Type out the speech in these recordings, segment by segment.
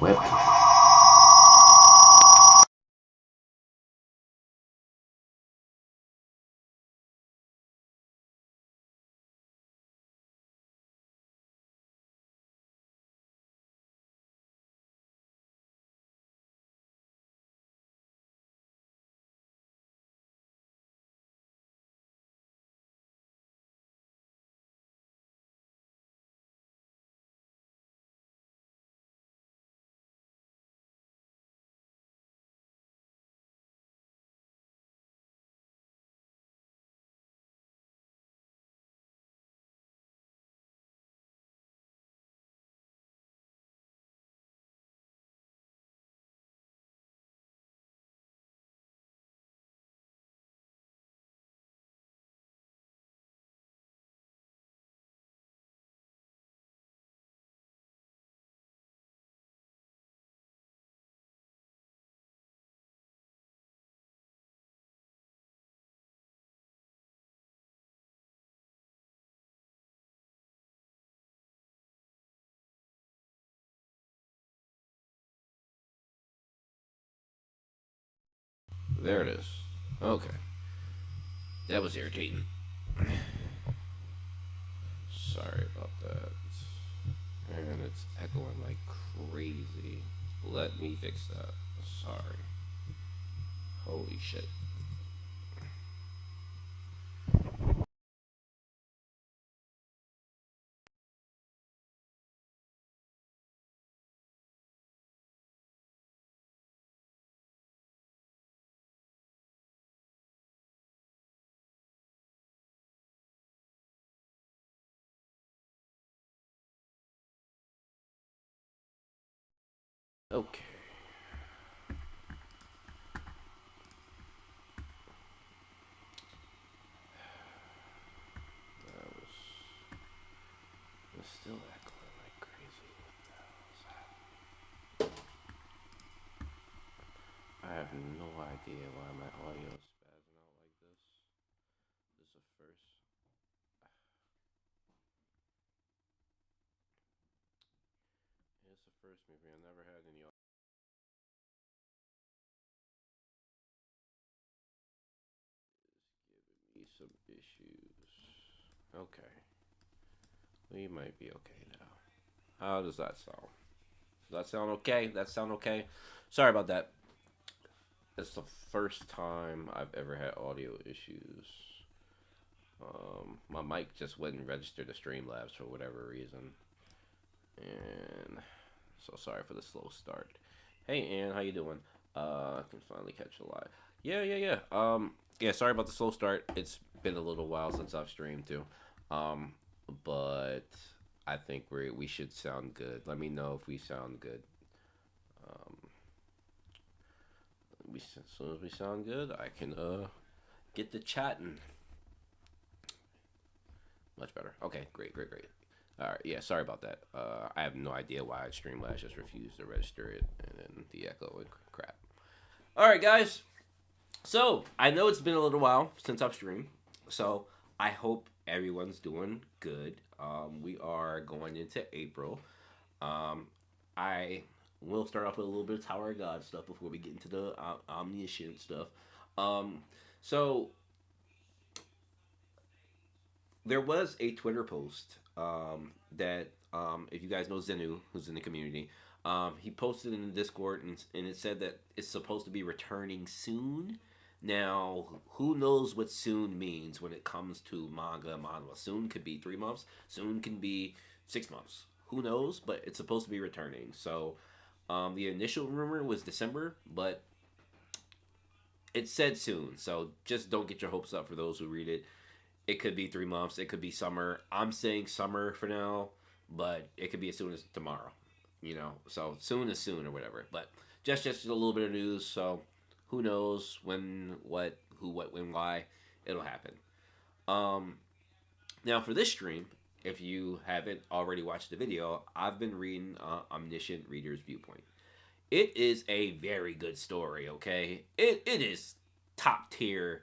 webcam. There it is. Okay. That was irritating. Sorry about that. And it's echoing like crazy. Let me fix that. Sorry. Holy shit. Okay. That was. It's still echoing like crazy. What the hell is that? I have no idea why my audio is spazzing out like this. This is a first. It's a first movie. I never had any. It's giving me some issues. Okay. We might be okay now. How does that sound? Does that sound okay? That sound okay? Sorry about that. It's the first time I've ever had audio issues. My mic just wouldn't register the Streamlabs for whatever reason, and so sorry for the slow start. Hey, Ann, how you doing? I can finally catch a live. Yeah, yeah, yeah. Yeah. Sorry about the slow start. It's been a little while since I've streamed too. Um, but I think we should sound good. Let me know if we sound good. Um, as soon as we sound good, I can get the chatting. Much better. Okay, great, great, great. All right, yeah, sorry about that. I have no idea why Streamlabs just refused to register it, and then the echo and crap. All right, guys. So I know it's been a little while since I've streamed, so I hope everyone's doing good. We are going into April. Um, I will start off with a little bit of Tower of God stuff before we get into the Omniscient stuff. Um, so there was a Twitter post that if you guys know Zenu, who's in the community, he posted in the Discord and it said that it's supposed to be returning soon. Now, who knows what soon means when it comes to manga and manhwa? Soon could be 3 months. Soon can be 6 months. Who knows? But it's supposed to be returning. So, the initial rumor was December, but it said soon. So just don't get your hopes up for those who read it. It could be 3 months. It could be summer. I'm saying summer for now, but it could be as soon as tomorrow. So soon is soon or whatever. But just a little bit of news. So who knows when, what, who, what, when, why it'll happen. Um, Now for this stream, if you haven't already watched the video, I've been reading Omniscient Reader's Viewpoint. It is a very good story. Okay, it is top tier,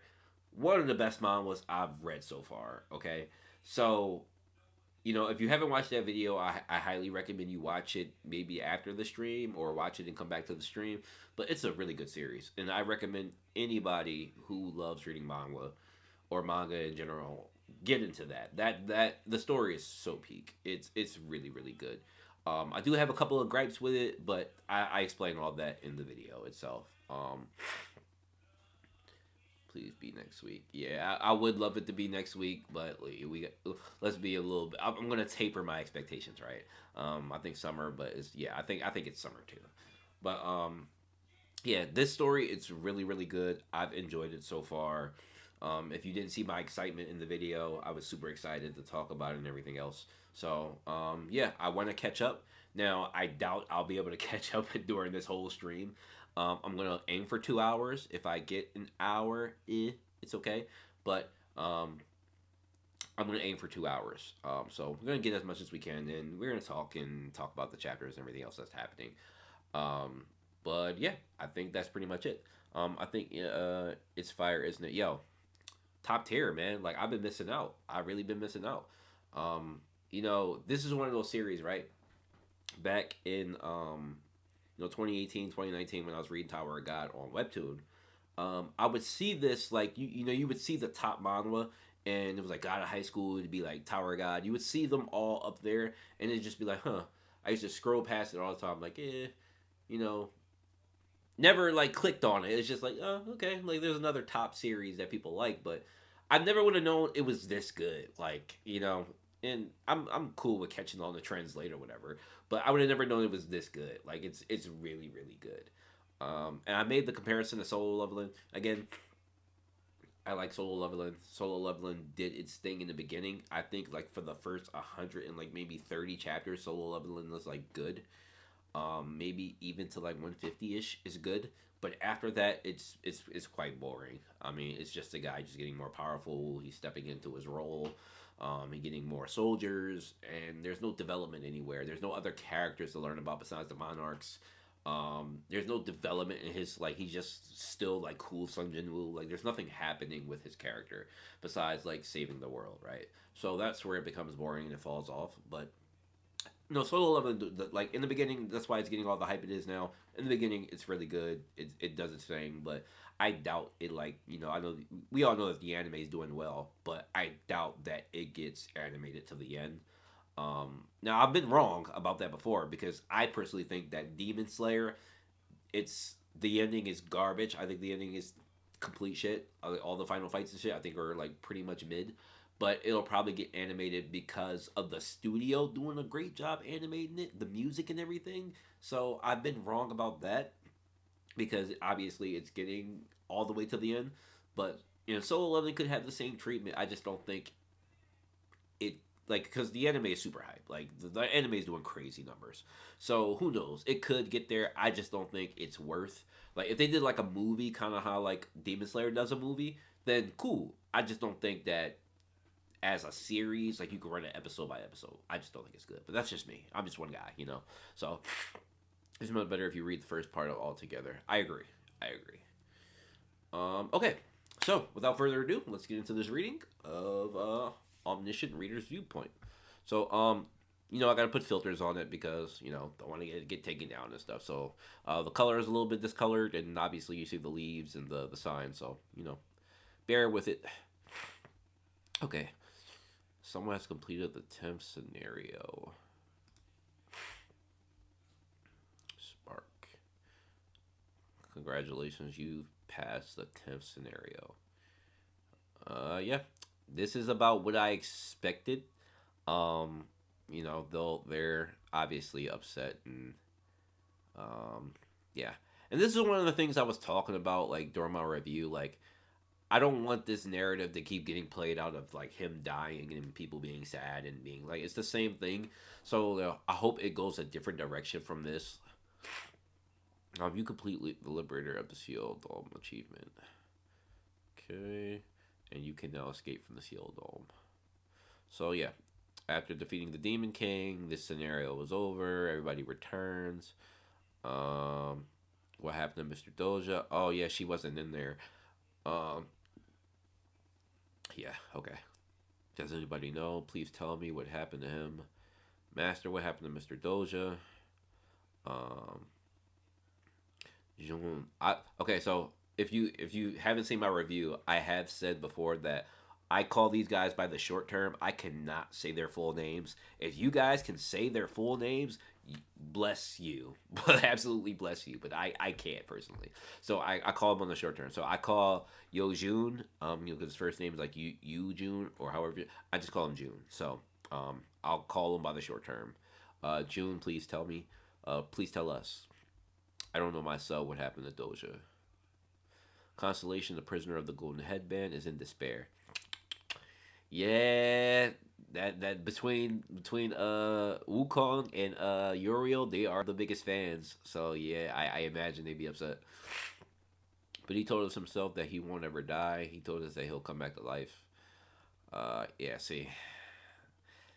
one of the best manhwas I've read so far. Okay, so if you haven't watched that video, I highly recommend you watch it maybe after the stream or watch it and come back to the stream. But it's a really good series, and I recommend anybody who loves reading manga in general get into that. That the story is so peak. It's really really good. I do have a couple of gripes with it, but I explain all that in the video itself. Please be next week. Yeah, I would love it to be next week, but let's be a little bit. I'm gonna taper my expectations, right? I think summer, but I think it's summer too. But yeah, this story it's really really good. I've enjoyed it so far. If you didn't see my excitement in the video, I was super excited to talk about it and everything else. So yeah, I want to catch up. Now I doubt I'll be able to catch up during this whole stream. I'm gonna aim for 2 hours. If I get an hour, it's okay. But I'm gonna aim for 2 hours. So we're gonna get as much as we can, and we're gonna talk about the chapters and everything else that's happening. Um, but yeah, I think that's pretty much it. I think it's fire, isn't it? Yo, top tier, man. Like I've been missing out. I really been missing out. This is one of those series, right? Back in 2018, 2019, when I was reading Tower of God on Webtoon, I would see this like you would see the top manhwa, and it was like God of High School. It'd be like Tower of God. You would see them all up there, and it'd just be like, huh. I used to scroll past it all the time, like, you know, never like clicked on it. It's just like, oh, okay, like there's another top series that people like, but I never would have known it was this good. Like, and I'm cool with catching on the trends later, whatever. But I would have never known it was this good. Like, it's really really good. And I made the comparison to Solo Leveling again. I like Solo Leveling. Solo Leveling did its thing in the beginning. I think like for the first 100 and like maybe 30 chapters, Solo Leveling was like good. Maybe even to like 150 ish is good. But after that, it's quite boring. I mean, it's just a guy just getting more powerful. He's stepping into his role. And getting more soldiers, and there's no development anywhere. There's no other characters to learn about besides the monarchs. There's no development in his like he's just still like cool Sung Jinwoo. Like there's nothing happening with his character besides like saving the world, right? So that's where it becomes boring and it falls off. But no, Solo Leveling, like in the beginning, that's why it's getting all the hype it is now. In the beginning, it's really good. It does its thing, but I doubt it. Like I know we all know that the anime is doing well, but I doubt that it gets animated to the end. Now I've been wrong about that before because I personally think that Demon Slayer, it's the ending is garbage. I think the ending is complete shit. All the final fights and shit I think are like pretty much mid, but it'll probably get animated because of the studio doing a great job animating it, the music and everything. So I've been wrong about that because obviously it's getting all the way to the end. But Solo Leveling could have the same treatment. I just don't think it like because the anime is super hype. Like the anime is doing crazy numbers. So who knows? It could get there. I just don't think it's worth. Like if they did like a movie, kind of how like Demon Slayer does a movie, then cool. I just don't think that as a series, like you can run it episode by episode. I just don't think it's good. But that's just me. I'm just one guy. So it's much better if you read the first part all together. I agree. I agree. Okay. So without further ado, let's get into this reading of Omniscient Reader's Viewpoint. So I gotta put filters on it because don't want to get taken down and stuff. So the color is a little bit discolored, and obviously you see the leaves and the sign. So bear with it. Okay. Someone has completed the 10th scenario. Spark. Congratulations, you've passed the 10th scenario. Yeah. This is about what I expected. They're obviously upset and yeah. And this is one of the things I was talking about like during my review, like I don't want this narrative to keep getting played out of like him dying and people being sad and being like it's the same thing. So I hope it goes a different direction from this. You complete the Liberator of the Sealed Dome achievement. Okay, and you can now escape from the Sealed Dome. So yeah, after defeating the Demon King, this scenario was over. Everybody returns. What happened to Mr. Doja? Oh yeah, she wasn't in there. Yeah, okay. Does anybody know? Please tell me what happened to him. Master, what happened to Mr. Doja? Um, June. Okay, so if you haven't seen my review, I have said before that I call these guys by the short term. I cannot say their full names. If you guys can say their full names, bless you, but absolutely bless you. But I can't personally, so I call them on the short term. So I call Yo Jun, because his first name is like you June or however. I just call him June. So I'll call him by the short term. June, please tell me. Please tell us. I don't know myself what happened to Doja. Constellation, the prisoner of the golden headband, is in despair. Yeah, that between Wukong and Uriel, they are the biggest fans. So yeah, I imagine they'd be upset. But he told us himself that he won't ever die. He told us that he'll come back to life. Yeah. See,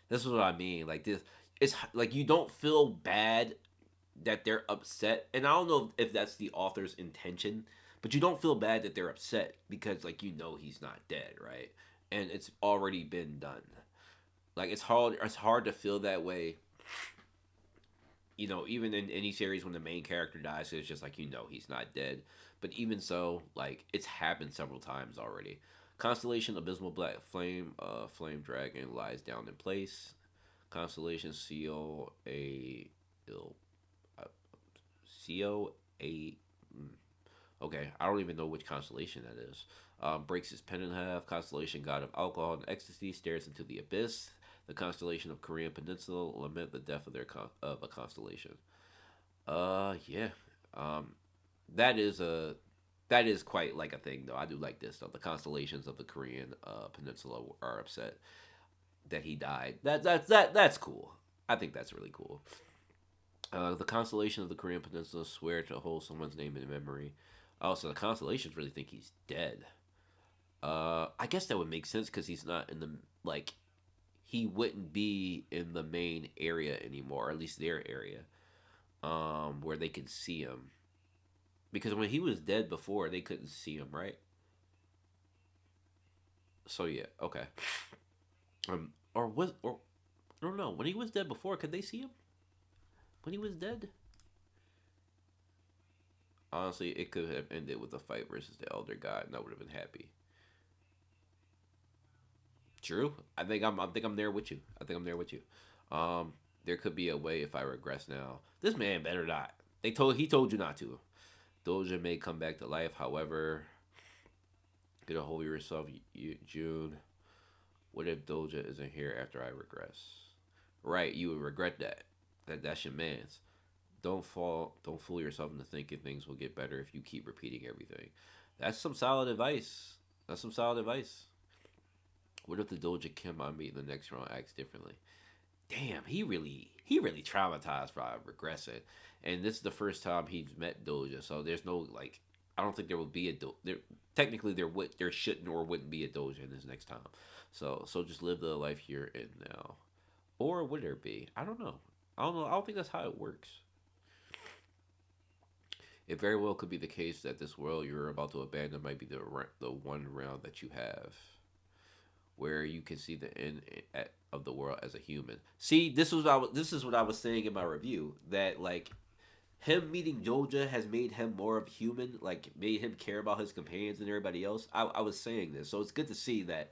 this is what I mean. Like this, it's like you don't feel bad that they're upset, and I don't know if that's the author's intention, but you don't feel bad that they're upset because like he's not dead, right? And it's already been done. Like it's hard to feel that way, even in any series when the main character dies, it's just like he's not dead. But even so, like it's happened several times already. Constellation Abysmal Black Flame, Flame Dragon lies down in place. Constellation Seal a ill CO a okay, I don't even know which constellation that is. Breaks his pen in half. Constellation God of Alcohol and Ecstasy stares into the abyss. The constellation of Korean Peninsula lament the death of a constellation. Yeah. Um, that is a that is quite like a thing though. I do like this though. The constellations of the Korean Peninsula are upset that he died. That's cool. I think that's really cool. The constellation of the Korean Peninsula swear to hold someone's name in memory. Also, the constellations really think he's dead. I guess that would make sense because he's not in the like he wouldn't be in the main area anymore, or at least their area, where they can see him. Because when he was dead before, they couldn't see him, right? So yeah, okay. Or was or I don't know. When he was dead before, could they see him? When he was dead, honestly, it could have ended with a fight versus the Elder God, and I would have been happy. True. I think I'm there with you. I think I'm there with you. There could be a way if I regress now. This man better not. He told you not to. Doja may come back to life. However, get a hold of yourself, June. What if Doja isn't here after I regress? Right, you would regret that. That's your man's. Don't fool yourself into thinking things will get better if you keep repeating everything. That's some solid advice. That's some solid advice. What if the Doja Kim I meet in the next round acts differently? Damn, he really traumatized by regressing, and this is the first time he's met Doja. So there's no like, I don't think there will be a there. Technically, there shouldn't or wouldn't be a Doja in this next time. So just live the life here and now, or would there be? I don't know. I don't know. I don't think that's how it works. It very well could be the case that this world you're about to abandon might be the one round that you have where you can see the end of the world as a human. See, this is what I was saying in my review that like him meeting Joja has made him more of a human, like made him care about his companions and everybody else. I was saying this, so it's good to see that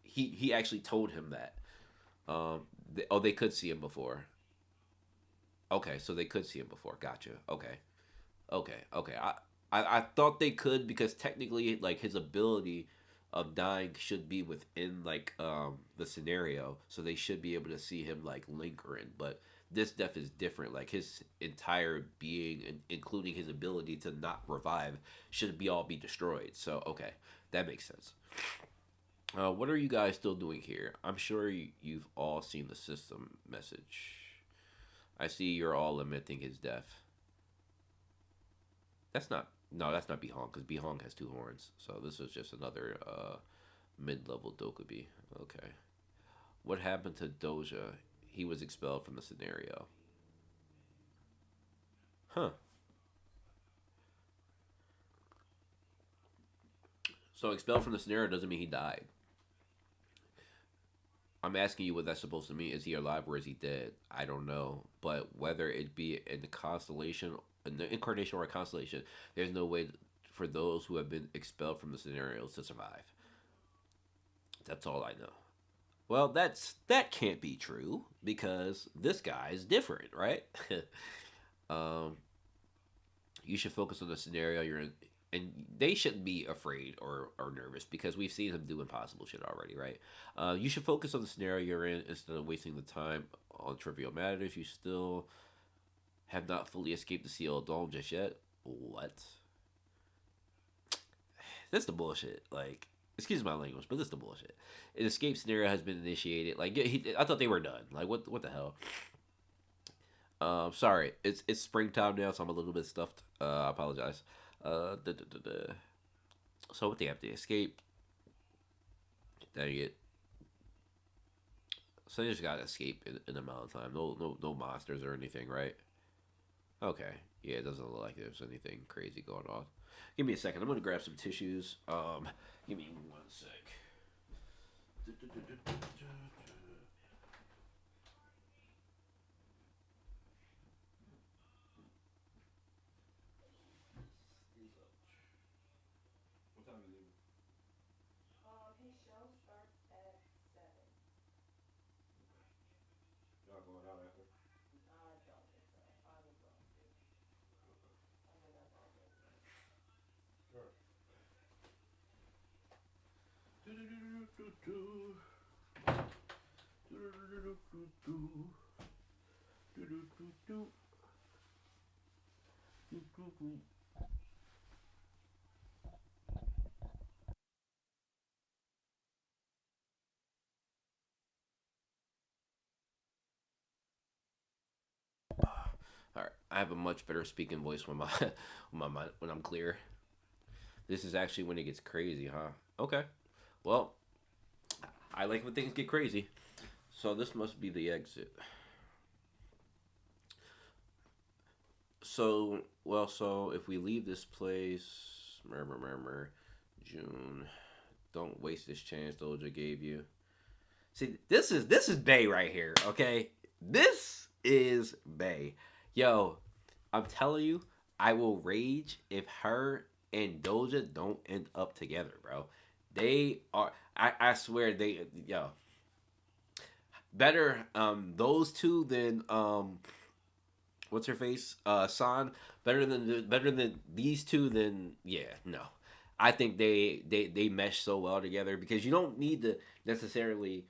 he actually told him that. They could see him before. Okay, so they could see him before. Gotcha. Okay. I thought they could because technically, like his ability of dying should be within like the scenario, so they should be able to see him like lingering. But this death is different. Like his entire being, including his ability to not revive, should be destroyed. So okay, that makes sense. What are you guys still doing here? I'm sure you've all seen the system message. I see you're all lamenting his death. That's not No, that's not Bihong because Bihong has two horns. So this is just another mid-level Dokubi. Okay. What happened to Doja? He was expelled from the scenario. Huh. So expelled from the scenario doesn't mean he died. I'm asking you what that's supposed to mean. Is he alive or is he dead? I don't know. But whether it be in the constellation, in the incarnation or a constellation, there's no way for those who have been expelled from the scenarios to survive. That's all I know. Well, that can't be true because this guy is different, right? um, you should focus on the scenario you're in, and they shouldn't be afraid or nervous because we've seen him do impossible shit already, right? You should focus on the scenario you're in instead of wasting the time on trivial matters. You still have not fully escaped the Seal Dome just yet. What? That's the bullshit. Like, excuse my language, but this the bullshit. An escape scenario has been initiated. Like, I thought they were done. Like, what the hell? Sorry, it's springtime now, so I'm a little bit stuffed. I apologize. Da, da, da, da. So what they have to escape? Dang it. So they just gotta escape in a amount of time. No monsters or anything, right? Okay. Yeah, it doesn't look like there's anything crazy going on. Give me a second. I'm gonna grab some tissues. Give me one sec. What time are you leaving? Y'all going out after? Sure. All right, I have a much better speaking voice when my when I'm clear. This is actually when it gets crazy, huh? Okay. Well, I like when things get crazy. So this must be the exit. So if we leave this place, murmur, murmur, June, don't waste this chance Doja gave you. See, this is Bay right here. Okay, this is Bay. Yo, I'm telling you, I will rage if her and Doja don't end up together, bro. They are. I swear they. Yo, better those two than what's her face San. Better than these two. Than yeah, no. I think they mesh so well together because you don't need to necessarily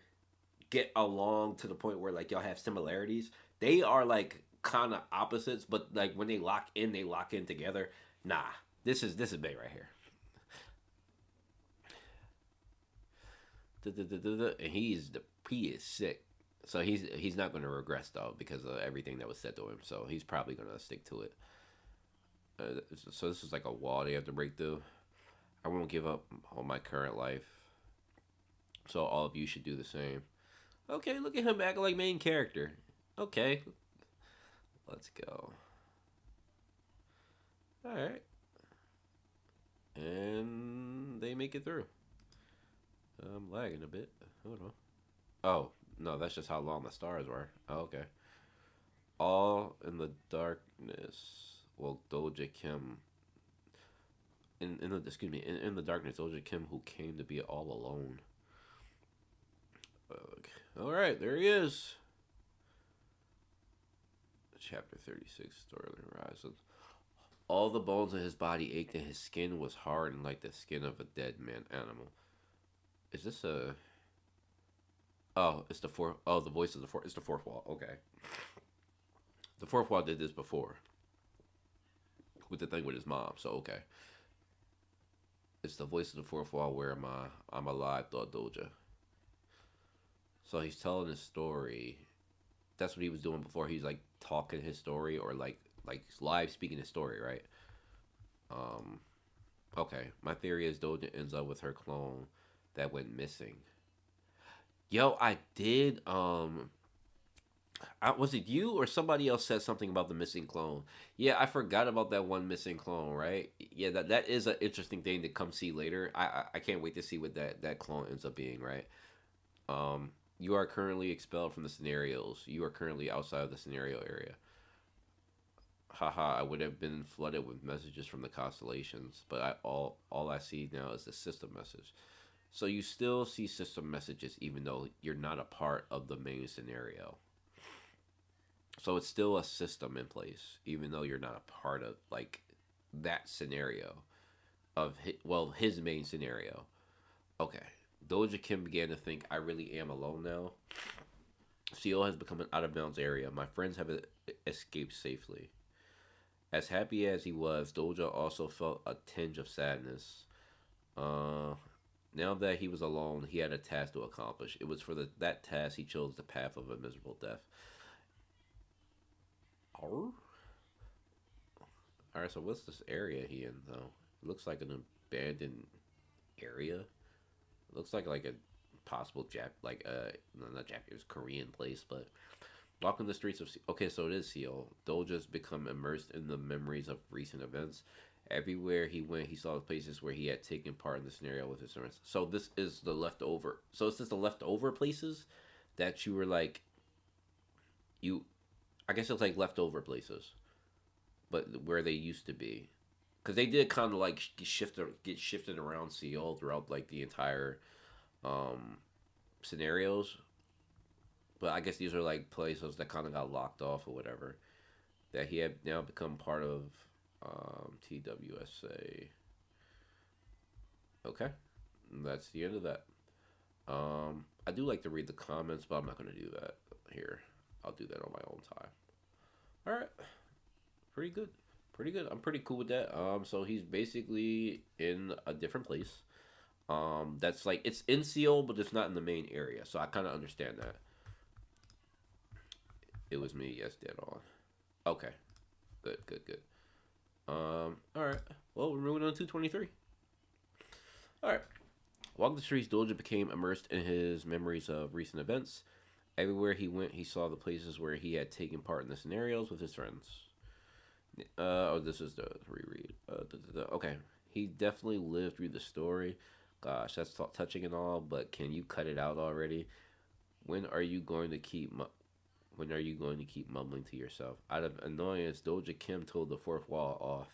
get along to the point where like y'all have similarities. They are like kind of opposites, but like when they lock in together. Nah, this is big right here. And he is sick. So he's not going to regress though because of everything that was said to him. So he's probably going to stick to it. So this is like a wall they have to break through. I won't give up on my current life. So all of you should do the same. Okay, look at him acting like main character. Okay, let's go. All right, and they make it through. I'm lagging a bit. Hold on. Oh no, that's just how long the stars were. Oh, okay. All in the darkness. Well, Doja Kim. In the excuse me in the darkness, Doja Kim who came to be all alone. Okay. All right, there he is. Chapter 36, Storyline Horizons. All the bones in his body ached and his skin was hardened like the skin of a dead man animal. Is this a? Oh, it's the fourth. Oh, the voice of the fourth. It's the fourth wall. Okay, the fourth wall did this before with the thing with his mom. So okay, it's the voice of the fourth wall. Where am I? I'm alive, thought Doja. So he's telling his story. That's what he was doing before. He's like talking his story or like live speaking his story, right? Um, okay. My theory is Doja ends up with her clone that went missing. Yo, I did. Was it you or somebody else said something about the missing clone? Yeah, I forgot about that one missing clone. Right? Yeah, that is an interesting thing to come see later. I can't wait to see what that clone ends up being. Right? Um, You are currently expelled from the scenarios. You are currently outside of the scenario area. Haha, I would have been flooded with messages from the constellations, but all I see now is the system message. So you still see system messages even though you're not a part of the main scenario. So it's still a system in place even though you're not a part of like that scenario of his main scenario. Okay. Doja Kim began to think, I really am alone now. Seoul has become an out of bounds area. My friends have escaped safely. As happy as he was, Doja also felt a tinge of sadness. Uh, Now that he was alone, he had a task to accomplish. It was for that task he chose the path of a miserable death. All right, so what's this area he in though? It looks like an abandoned area. It looks like a possible no, not Japanese, Korean place, but walking the streets of okay, so it is Seoul. Doja's become immersed in the memories of recent events. Everywhere he went, he saw the places where he had taken part in the scenario with his friends. So this is the leftover. So it's just the leftover places that you were like you. I guess it's like leftover places, but where they used to be, because they did kind of like get shifted around Seoul throughout like the entire um scenarios. But I guess these are like places that kind of got locked off or whatever that he had now become part of TWSA. Okay, and that's the end of that. I do like to read the comments, but I'm not going to do that here. I'll do that on my own time. All right, pretty good, pretty good. I'm pretty cool with that. So he's basically in a different place. That's like it's in Seoul, but it's not in the main area. So I kind of understand that. It was me. Yes, dead on. Okay, good, good, good. All right. Well, we're moving on to 23. All right. Walking the streets, Doja became immersed in his memories of recent events. Everywhere he went, he saw the places where he had taken part in the scenarios with his friends. Oh, this is the reread. Okay. He definitely lived through the story. Gosh, that's touching and all, but can you cut it out already? When are you going to keep when are you going to keep mumbling to yourself? Out of annoyance, Doja Kim told the fourth wall off.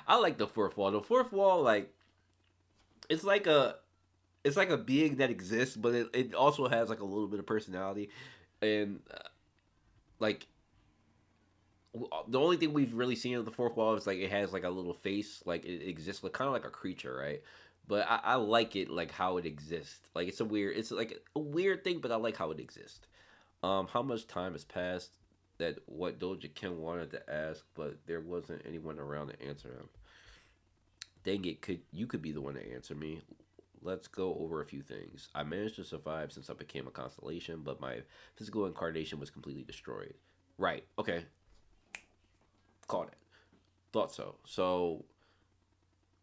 I like the fourth wall. The fourth wall, like, it's like a it's like a being that exists, but it also has like a little bit of personality, and like the only thing we've really seen of the fourth wall is like it has like a little face, like it exists, like kind of like a creature, right? But I like it like how it exists. Like it's like a weird thing, but I like how it exists. How much time has passed that what Doja Kim wanted to ask, but there wasn't anyone around to answer him. Dang it, could be the one to answer me. Let's go over a few things. I managed to survive since I became a constellation, but my physical incarnation was completely destroyed. Right. Okay. Caught it. Thought so. So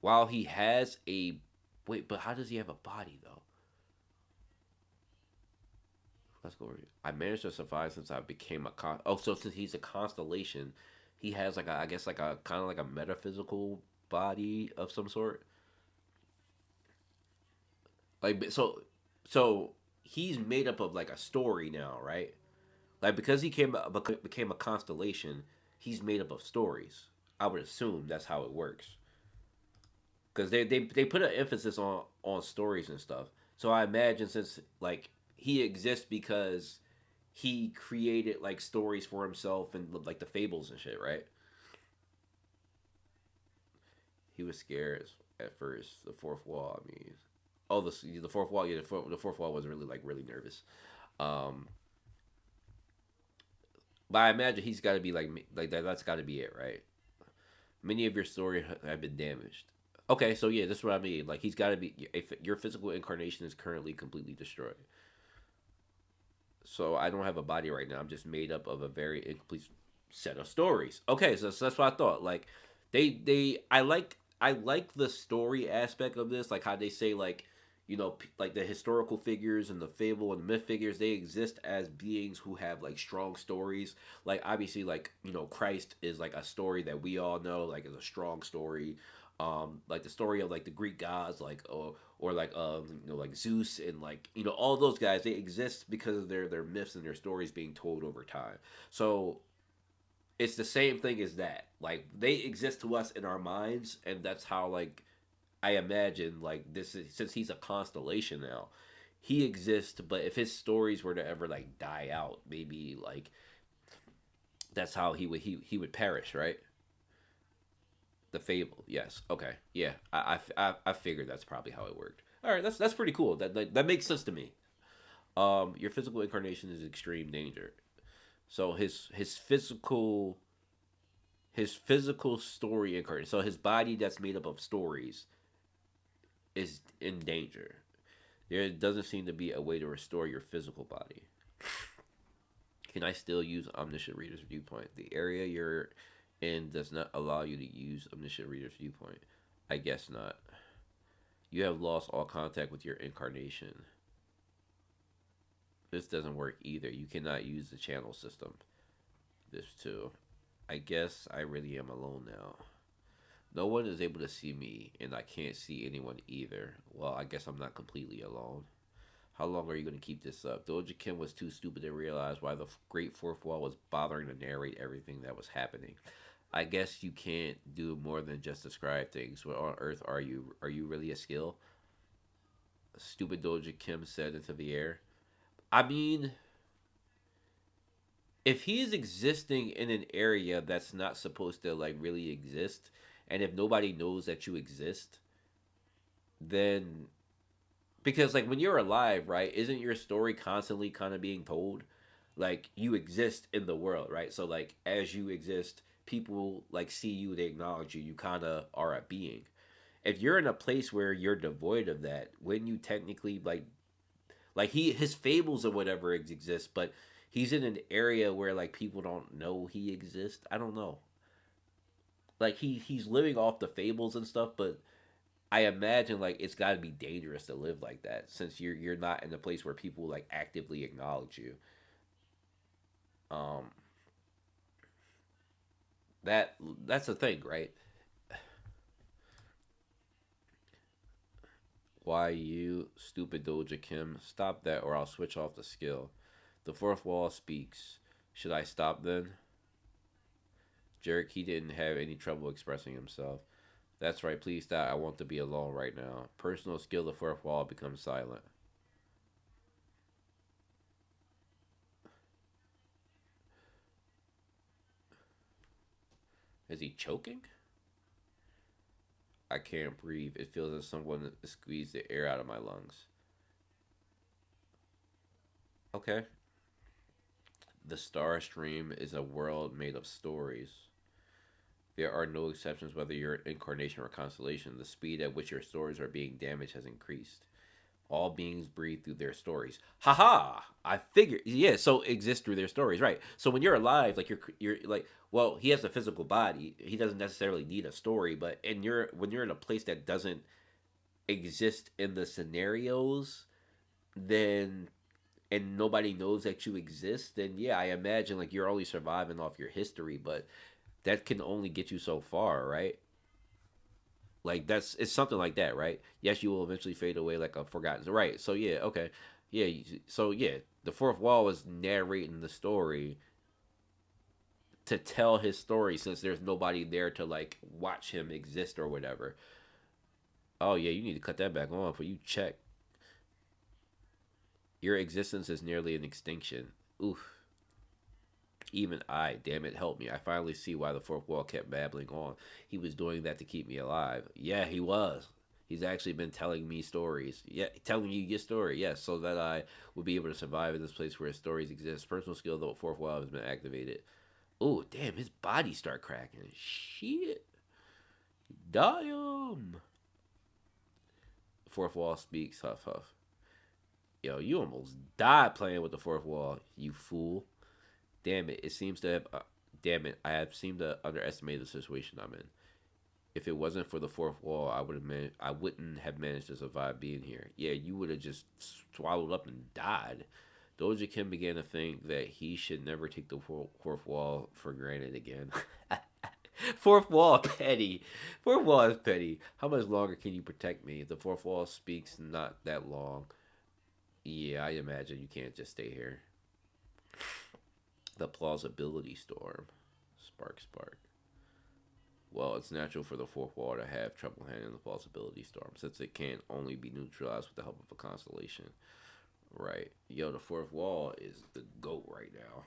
while he has a wait, but how does he have a body though? Let's go over here. I managed to survive since I became a so since he's a constellation, he has like I guess like a kind of like a metaphysical body of some sort. Like so he's made up of like a story now, right? Like because became a constellation, he's made up of stories. I would assume that's how it works because they put an emphasis on stories and stuff. So I imagine since like he exists because he created like stories for himself and like the fables and shit, right? He was scared at first. The fourth wall. I mean, oh the fourth wall. Yeah, the fourth wall was really like really nervous. Um, but I imagine he's got to be like that. That's got to be it, right? Many of your story have been damaged. Okay, so yeah, that's what I mean. Like he's got to be. If your physical incarnation is currently completely destroyed. So I don't have a body right now. I'm just made up of a very incomplete set of stories. Okay, so that's what I thought. Like I like the story aspect of this, like how they say like like the historical figures and the fable and the myth figures, they exist as beings who have like strong stories. Like obviously like Christ is like a story that we all know, like is a strong story. like the story of like the Greek gods, like or like like Zeus and like all those guys. They exist because of their myths and their stories being told over time. So it's the same thing as that. Like they exist to us in our minds, and that's how like I imagine like this is, since he's a constellation now, he exists. But if his stories were to ever like die out, maybe like that's how he would perish, right? The fable, yes. Okay, yeah. I figured that's probably how it worked. All right, that's pretty cool. That makes sense to me. Your physical incarnation is extreme danger. So his physical story incarnation. So his body that's made up of stories is in danger. There doesn't seem to be a way to restore your physical body. Can I still use Omniscient Reader's Viewpoint? The area you're in does not allow you to use Omniscient Reader's Viewpoint. I guess not. You have lost all contact with your incarnation. This doesn't work either. You cannot use the channel system. This too. I guess I really am alone now. No one is able to see me, and I can't see anyone either. Well, I guess I'm not completely alone. How long are you going to keep this up? Doja Kim was too stupid to realize why the Great Fourth Wall was bothering to narrate everything that was happening. I guess you can't do more than just describe things. What on earth are you? Are you really a skill? Stupid Doja Kim said into the air. I mean, if he is existing in an area that's not supposed to like really exist, and if nobody knows that you exist, then because like when you're alive, right, isn't your story constantly kind of being told? Like you exist in the world, right? So like as you exist, people like see you, they acknowledge you, you kind of are a being. If you're in a place where you're devoid of that, wouldn't you technically like his fables or whatever exist, but he's in an area where like people don't know he exists. I don't know. Like he's living off the fables and stuff, but I imagine like it's got to be dangerous to live like that since you're not in a place where people like actively acknowledge you. Um, that that's the thing, right? Why you stupid Doja Kim? Stop that, or I'll switch off the skill. The fourth wall speaks. Should I stop then? Jerk, he didn't have any trouble expressing himself. That's right, please stop. I want to be alone right now. Personal skill, the fourth wall becomes silent. Is he choking? I can't breathe. It feels as if someone squeezed the air out of my lungs. Okay. The Star Stream is a world made of stories. There are no exceptions whether you're an incarnation or constellation. The speed at which your stories are being damaged has increased. All beings breathe through their stories. Haha! I figured. Yeah, so exist through their stories, right? So when you're alive, like you're like, well, he has a physical body. He doesn't necessarily need a story, but and you're when you're in a place that doesn't exist in the scenarios, then and nobody knows that you exist, then yeah, I imagine like you're only surviving off your history, but that can only get you so far, right? Like that's it's something like that, right? Yes, you will eventually fade away like a forgotten. Right. So yeah, okay, yeah. So yeah, the fourth wall is narrating the story to tell his story since there's nobody there to like watch him exist or whatever. Oh yeah, you need to cut that back on for you check. Your existence is nearly an extinction. Oof. Even I, damn it, help me. I finally see why the fourth wall kept babbling on. He was doing that to keep me alive. Yeah, he was. He's actually been telling me stories. Yeah, telling you your story. Yes, so that I would be able to survive in this place where stories exist. Personal skill, though, fourth wall has been activated. Oh, damn, his body start cracking. Shit. Damn. Fourth wall speaks, huff huff. Yo, you almost died playing with the fourth wall, you fool. Damn it, it seems to have. Damn it, I have seemed to underestimate the situation I'm in. If it wasn't for the fourth wall, I wouldn't have managed to survive being here. Yeah, you would have just swallowed up and died. Doja Kim began to think that he should never take the fourth wall for granted again. Fourth wall petty. Fourth wall is petty. How much longer can you protect me? If the fourth wall speaks not that long. Yeah, I imagine you can't just stay here. The plausibility storm. Spark, spark. Well, it's natural for the fourth wall to have trouble handling the plausibility storm, since it can only be neutralized with the help of a constellation. Right. Yo, the fourth wall is the GOAT right now.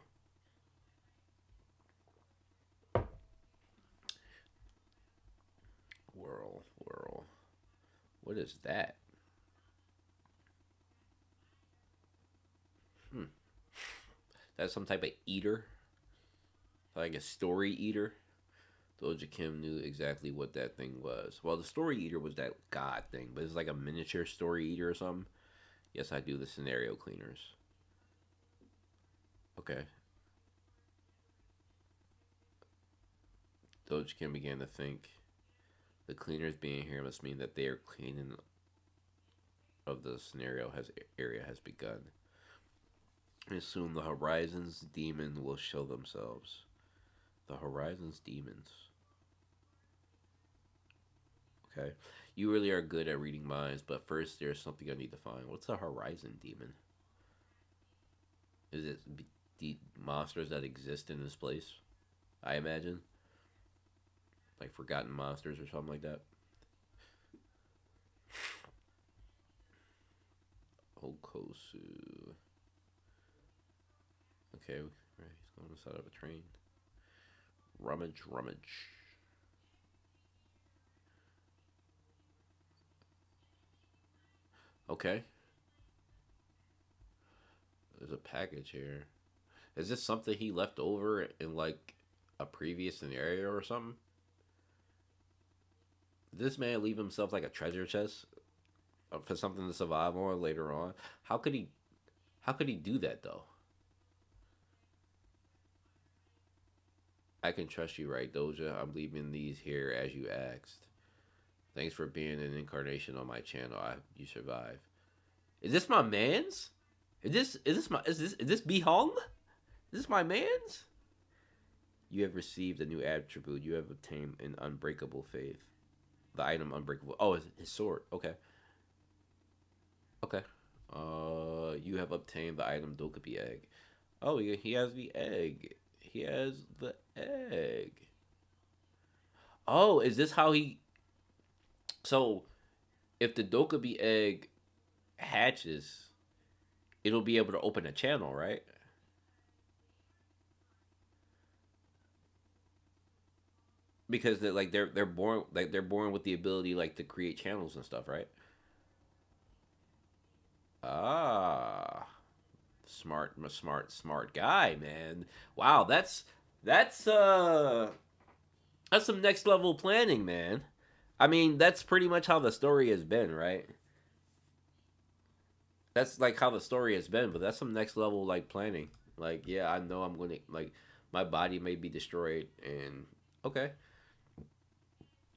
Whirl, whirl. What is that? Hmm. That's some type of eater? Like a story eater? Doja Kim knew exactly what that thing was. Well, the story eater was that god thing, but it's like a miniature story eater or something. Yes, I do the scenario cleaners. Okay. Doja Kim began to think the cleaners being here must mean that their cleaning of the scenario has area has begun. And soon the Horizons demon will show themselves. The Horizons demons. Okay. You really are good at reading minds, but first there's something I need to find. What's a Horizon demon? Is it the monsters that exist in this place? I imagine. Like forgotten monsters or something like that. Okosu. Okay, right, he's going inside of a train. Rummage, rummage. Okay, there's a package here. Is this something he left over in like a previous scenario or something? Did this man leave himself like a treasure chest for something to survive on later on? How could he? How could he do that though? I can trust you, right, Doja? I'm leaving these here as you asked. Thanks for being an incarnation on my channel. You survive. Is this my man's? Is this B Hong? Is this my man's? You have received a new attribute. You have obtained an unbreakable faith. The item unbreakable. Oh, it's his sword. Okay. Okay. You have obtained the item Dokubi egg. Oh, he has the egg. He has the egg. Oh, is this how he? So, if the Dokubi egg hatches, it'll be able to open a channel, right? Because they're born they're born with the ability like to create channels and stuff, right? Ah, smart guy, man. Wow, that's uh that's some next level planning, man. I mean, that's pretty much how the story has been, right? That's like how the story has been, but that's some next level like planning. Like, yeah, I know I'm gonna like my body may be destroyed, and okay,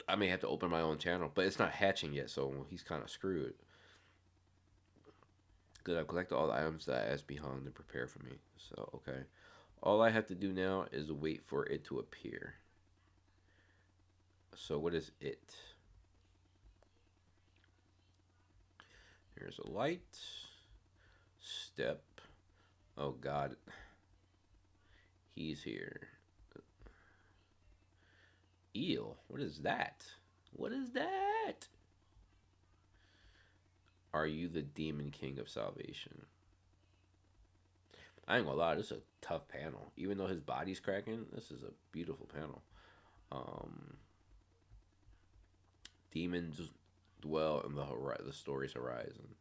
I may have to open my own channel, but it's not hatching yet, so he's kind of screwed. Good, I've collected all the items that I asked Bihang to prepare for me. So, okay. All I have to do now is wait for it to appear. So, what is it? Here's a light. Step. Oh, God. He's here. Eel. What is that? What is that? Are you the demon king of salvation? I ain't gonna lie, this is a tough panel. Even though his body's cracking, this is a beautiful panel. Um, Demons dwell in the story's horizon.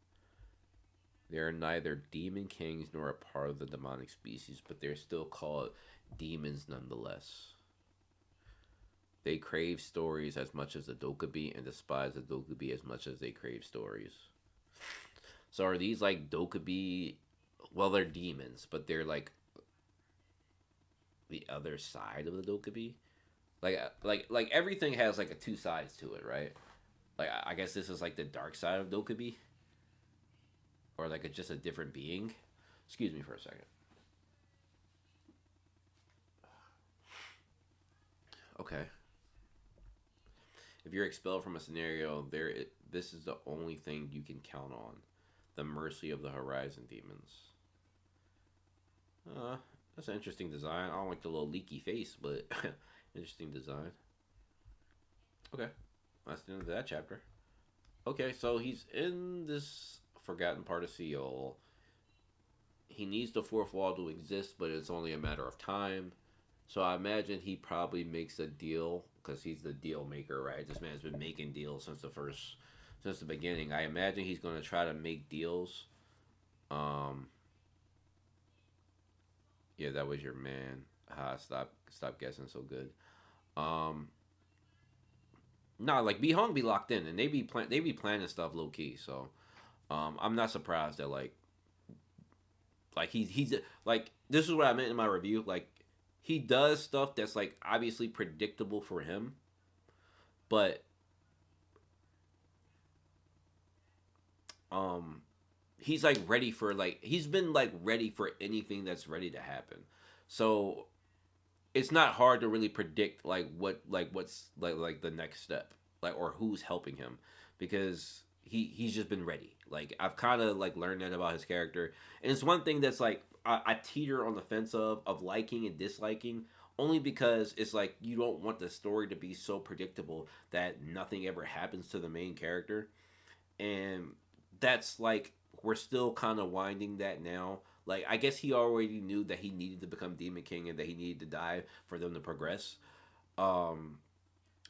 They are neither demon kings nor a part of the demonic species, but they're still called demons nonetheless. They crave stories as much as the Dokubi and despise the Dokubi as much as they crave stories. So are these like Dokubi? Well, they're demons, but they're like the other side of the Dokubi. Like everything has like a two sides to it, right? Like I guess this is like the dark side of Dokubi, or like it's just a different being. Excuse me for a second. Okay. If you're expelled from a scenario, this is the only thing you can count on: the mercy of the Horizon demons. Uh, that's an interesting design. I don't like the little leaky face, but interesting design. Okay, that's the end of that chapter. Okay, so he's in this forgotten part of Seoul. He needs the fourth wall to exist, but it's only a matter of time. So I imagine he probably makes a deal because he's the deal maker, right? This man's been making deals since the beginning. I imagine he's going to try to make deals. Um, yeah, that was your man. Stop guessing so good. Um, nah, like B Hong be locked in, and they be planning stuff low key. So I'm not surprised that like he's like this is what I meant in my review. Like he does stuff that's like obviously predictable for him, but um he's like ready for like he's been like ready for anything that's ready to happen. So it's not hard to really predict what's like the next step, like or who's helping him, because he's just been ready. Like I've kind of like learned that about his character, and it's one thing that's like I teeter on the fence of liking and disliking, only because it's like you don't want the story to be so predictable that nothing ever happens to the main character, and that's like we're still kind of winding that now. Like I guess he already knew that he needed to become Demon King and that he needed to die for them to progress. Um,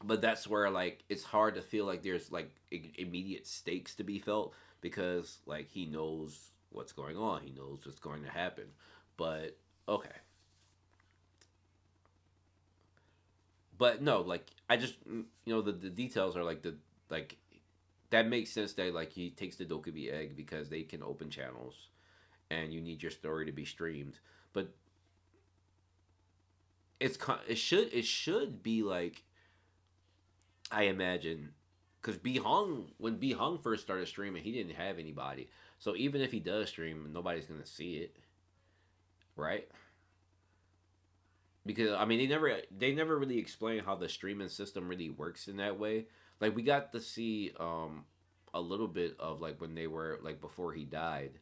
but that's where like it's hard to feel like there's like immediate stakes to be felt because like he knows what's going on, he knows what's going to happen. But okay, but no, like I just the details are like the like that makes sense that like he takes the Dokubi egg because they can open channels and you need your story to be streamed. But it should be like I imagine because B Hung when B Hung first started streaming, he didn't have anybody. So even if he does stream, nobody's gonna see it, right? Because I mean they never really explain how the streaming system really works in that way. Like we got to see a little bit of like when they were like before he died.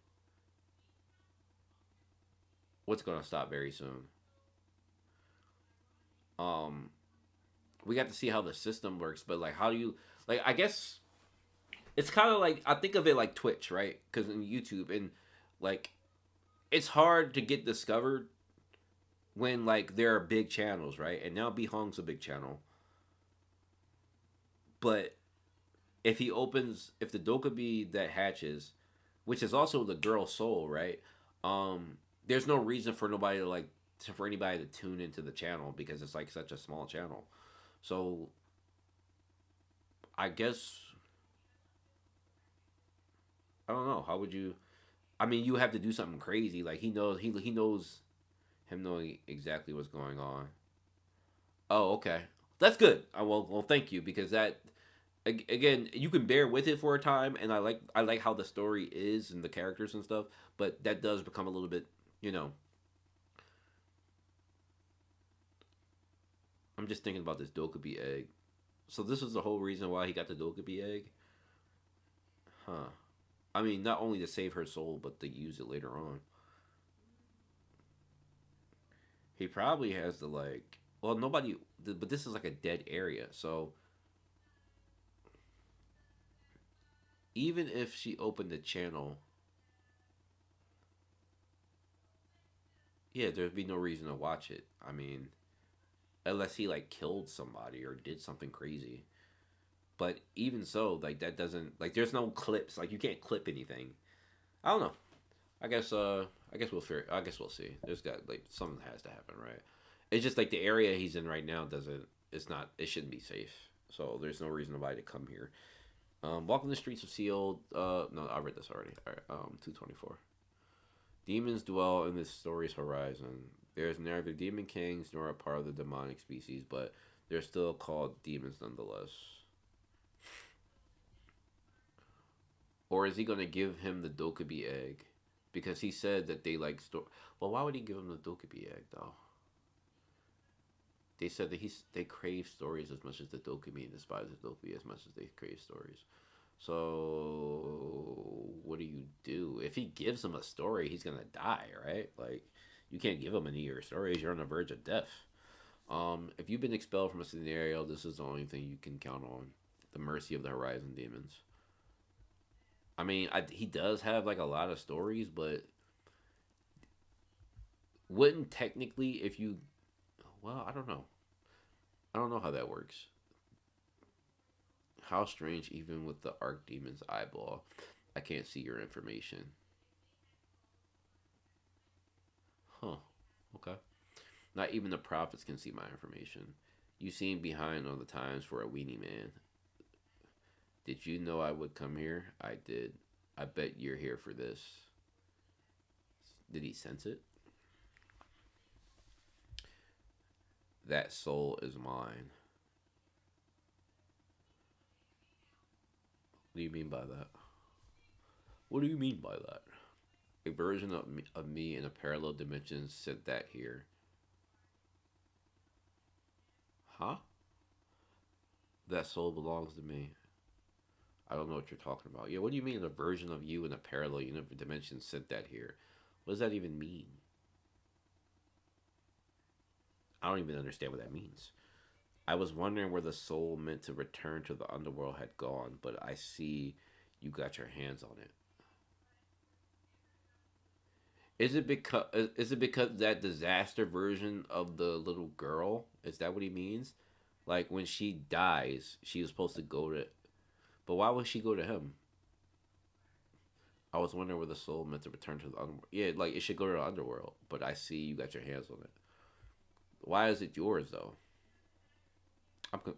What's gonna stop very soon? Um we got to see how the system works, but like how do you like I guess it's kind of like I think of it like Twitch, right? Because in YouTube and like it's hard to get discovered when like there are big channels, right? And now B Hong's a big channel, but if the Dokkaebi that hatches, which is also the girl soul, right? There's no reason for nobody to like for anybody to tune into the channel because it's like such a small channel. So I guess I don't know. How would you? I mean, you have to do something crazy. Like he knows him knowing exactly what's going on. Oh, okay, that's good. Well, thank you because that again you can bear with it for a time, and I like how the story is and the characters and stuff. But that does become a little bit, you know. I'm just thinking about this Dokkaebi egg. So this is the whole reason why he got the Dokkaebi egg, huh? I mean, not only to save her soul, but to use it later on. He probably has the like. Well, nobody. But this is like a dead area, so even if she opened the channel, yeah, there'd be no reason to watch it. I mean, unless he like killed somebody or did something crazy. But even so, like that doesn't like there's no clips. Like you can't clip anything. I don't know. I guess we'll see. There's got like something has to happen, right? It's just like the area he's in right now doesn't. It's not. It shouldn't be safe. So there's no reason why to come here. Walking the streets of Sealed. No, I read this already. All right. 224. Demons dwell in this story's horizon. There's neither demon kings nor a part of the demonic species, but they're still called demons nonetheless. Or is he gonna give him the Dokkaebi egg? Because he said that they like store. Well, why would he give him the Dokkaebi egg though? They said that they crave stories as much as the dopamine despises dopamine as much as they crave stories. So what do you do if he gives him a story? He's gonna die, right? Like you can't give him any of your stories. You're on the verge of death. If you've been expelled from a scenario, this is the only thing you can count on: the mercy of the Horizon demons. I mean, he does have like a lot of stories, but wouldn't technically if you, well, I don't know. I don't know how that works. How strange, even with the Archdemon's eyeball, I can't see your information. Huh. Okay. Not even the prophets can see my information. You seem behind on the times for a weenie man. Did you know I would come here? I did. I bet you're here for this. Did he sense it? That soul is mine. What do you mean by that? What do you mean by that? A version of me in a parallel dimension said that here. Huh? That soul belongs to me. I don't know what you're talking about. Yeah, what do you mean a version of you in a parallel dimension said that here? What does that even mean? I don't even understand what that means. I was wondering where the soul meant to return to the underworld had gone, but I see you got your hands on it. Is it because that disaster version of the little girl? Is that what he means? Like when she dies, she was supposed to go to, but why would she go to him? I was wondering where the soul meant to return to the underworld. Yeah, like it should go to the underworld, but I see you got your hands on it. Why is it yours though?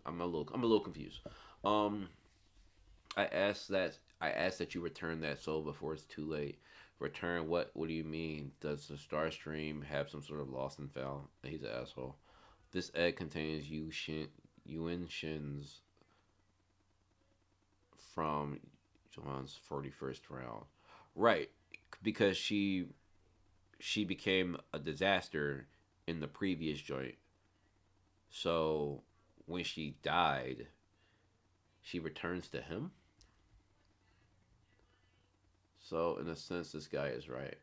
I'm a little confused. Um, I asked that you return that soul before it's too late. Return what? What do you mean? Does the star stream have some sort of lost and found? He's an asshole. This egg contains Yuan Shin's from Johan's 41st round. Right, because she became a disaster in the previous joint. So when she died, she returns to him. So in a sense, this guy is right.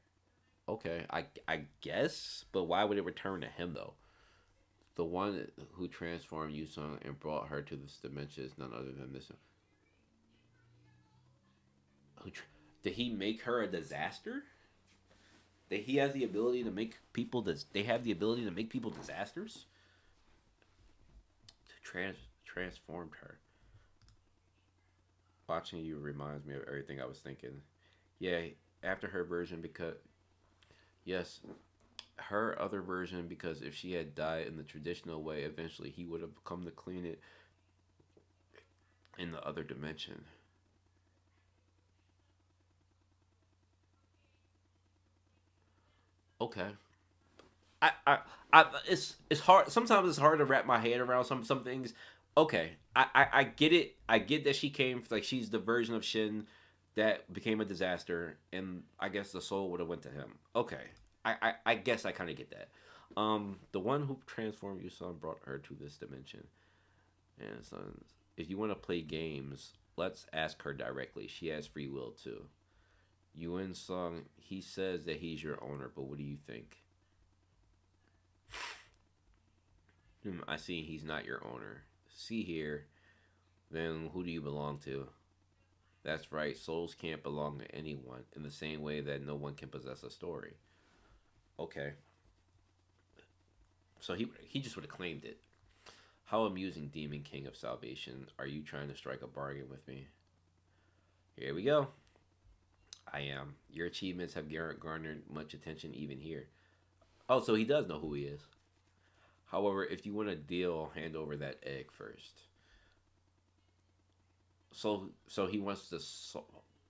Okay, I guess, but why would it return to him though? The one who transformed Yusung and brought her to this dimension is none other than this. Who did he make her a disaster? That he has the ability to make people. They have the ability to make people disasters. Transformed her. Watching you reminds me of everything I was thinking. Yeah, after her version because yes, her other version because if she had died in the traditional way, eventually he would have come to clean it in the other dimension. Okay. It's hard. Sometimes it's hard to wrap my head around some things. Okay, I get it. I get that she came like she's the version of Shin that became a disaster, and I guess the soul would have went to him. Okay, I guess I kind of get that. The one who transformed Yusun brought her to this dimension, and sons. If you want to play games, let's ask her directly. She has free will too. Yuan Sung, he says that he's your owner, but what do you think? I see he's not your owner. See here, then who do you belong to? That's right, souls can't belong to anyone in the same way that no one can possess a story. Okay, so he just would have claimed it. How amusing, Demon King of Salvation. Are you trying to strike a bargain with me? Here we go. I am. Your achievements have garnered much attention even here. Oh, so he does know who he is. However, if you want a deal, hand over that egg first. So he wants to,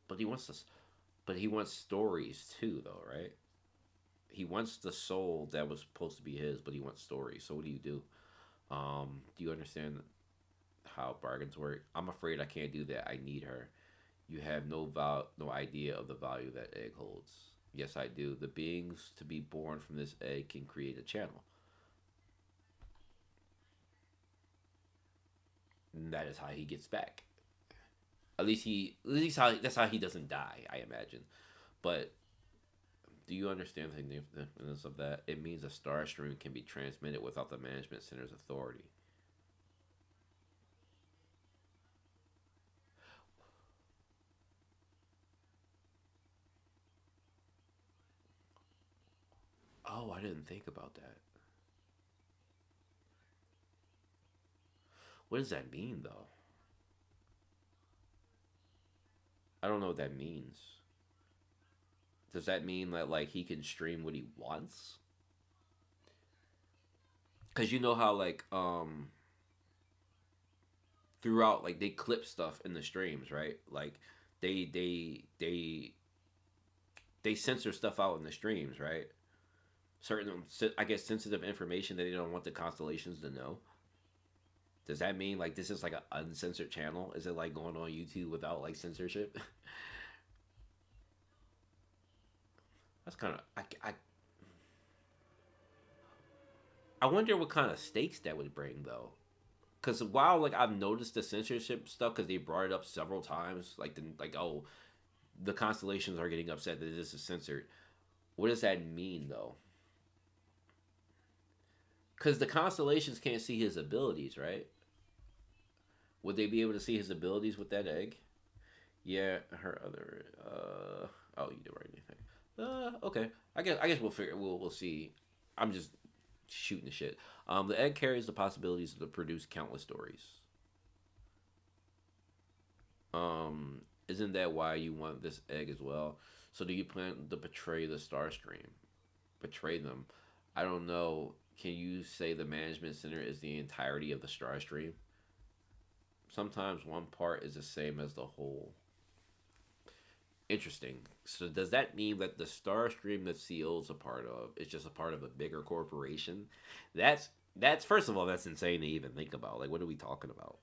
but he wants to, but he wants stories too, though, right? He wants the soul that was supposed to be his, but he wants stories. So what do you do? Do you understand how bargains work? I'm afraid I can't do that. I need her. You have no idea of the value that egg holds. Yes, I do. The beings to be born from this egg can create a channel. And that is how he gets back. At least how that's how he doesn't die, I imagine. But do you understand the significance of that? It means a star stream can be transmitted without the management center's authority. Oh, I didn't think about that. What does that mean, though? I don't know what that means. Does that mean that like he can stream what he wants? Because you know how like throughout like they clip stuff in the streams, right? Like they they they they censor stuff out in the streams, right? Certain, I guess, sensitive information that they don't want the constellations to know. Does that mean like this is like an uncensored channel? Is it like going on YouTube without like censorship? That's kind of I wonder what kind of stakes that would bring though. Because while like I've noticed the censorship stuff because they brought it up several times, like oh the constellations are getting upset that this is censored. What does that mean though? Because the constellations can't see his abilities, right? Would they be able to see his abilities with that egg? Yeah, her other. Oh, you did right anything. Okay. I guess we'll figure. We'll see. I'm just shooting the shit. The egg carries the possibilities to produce countless stories. Isn't that why you want this egg as well? So do you plan to betray the star stream? Betray them? I don't know. Can you say the management center is the entirety of the star stream? Sometimes one part is the same as the whole. Interesting. So does that mean that the star stream that CEO's a part of is just a part of a bigger corporation? That's first of all, that's insane to even think about. Like, what are we talking about?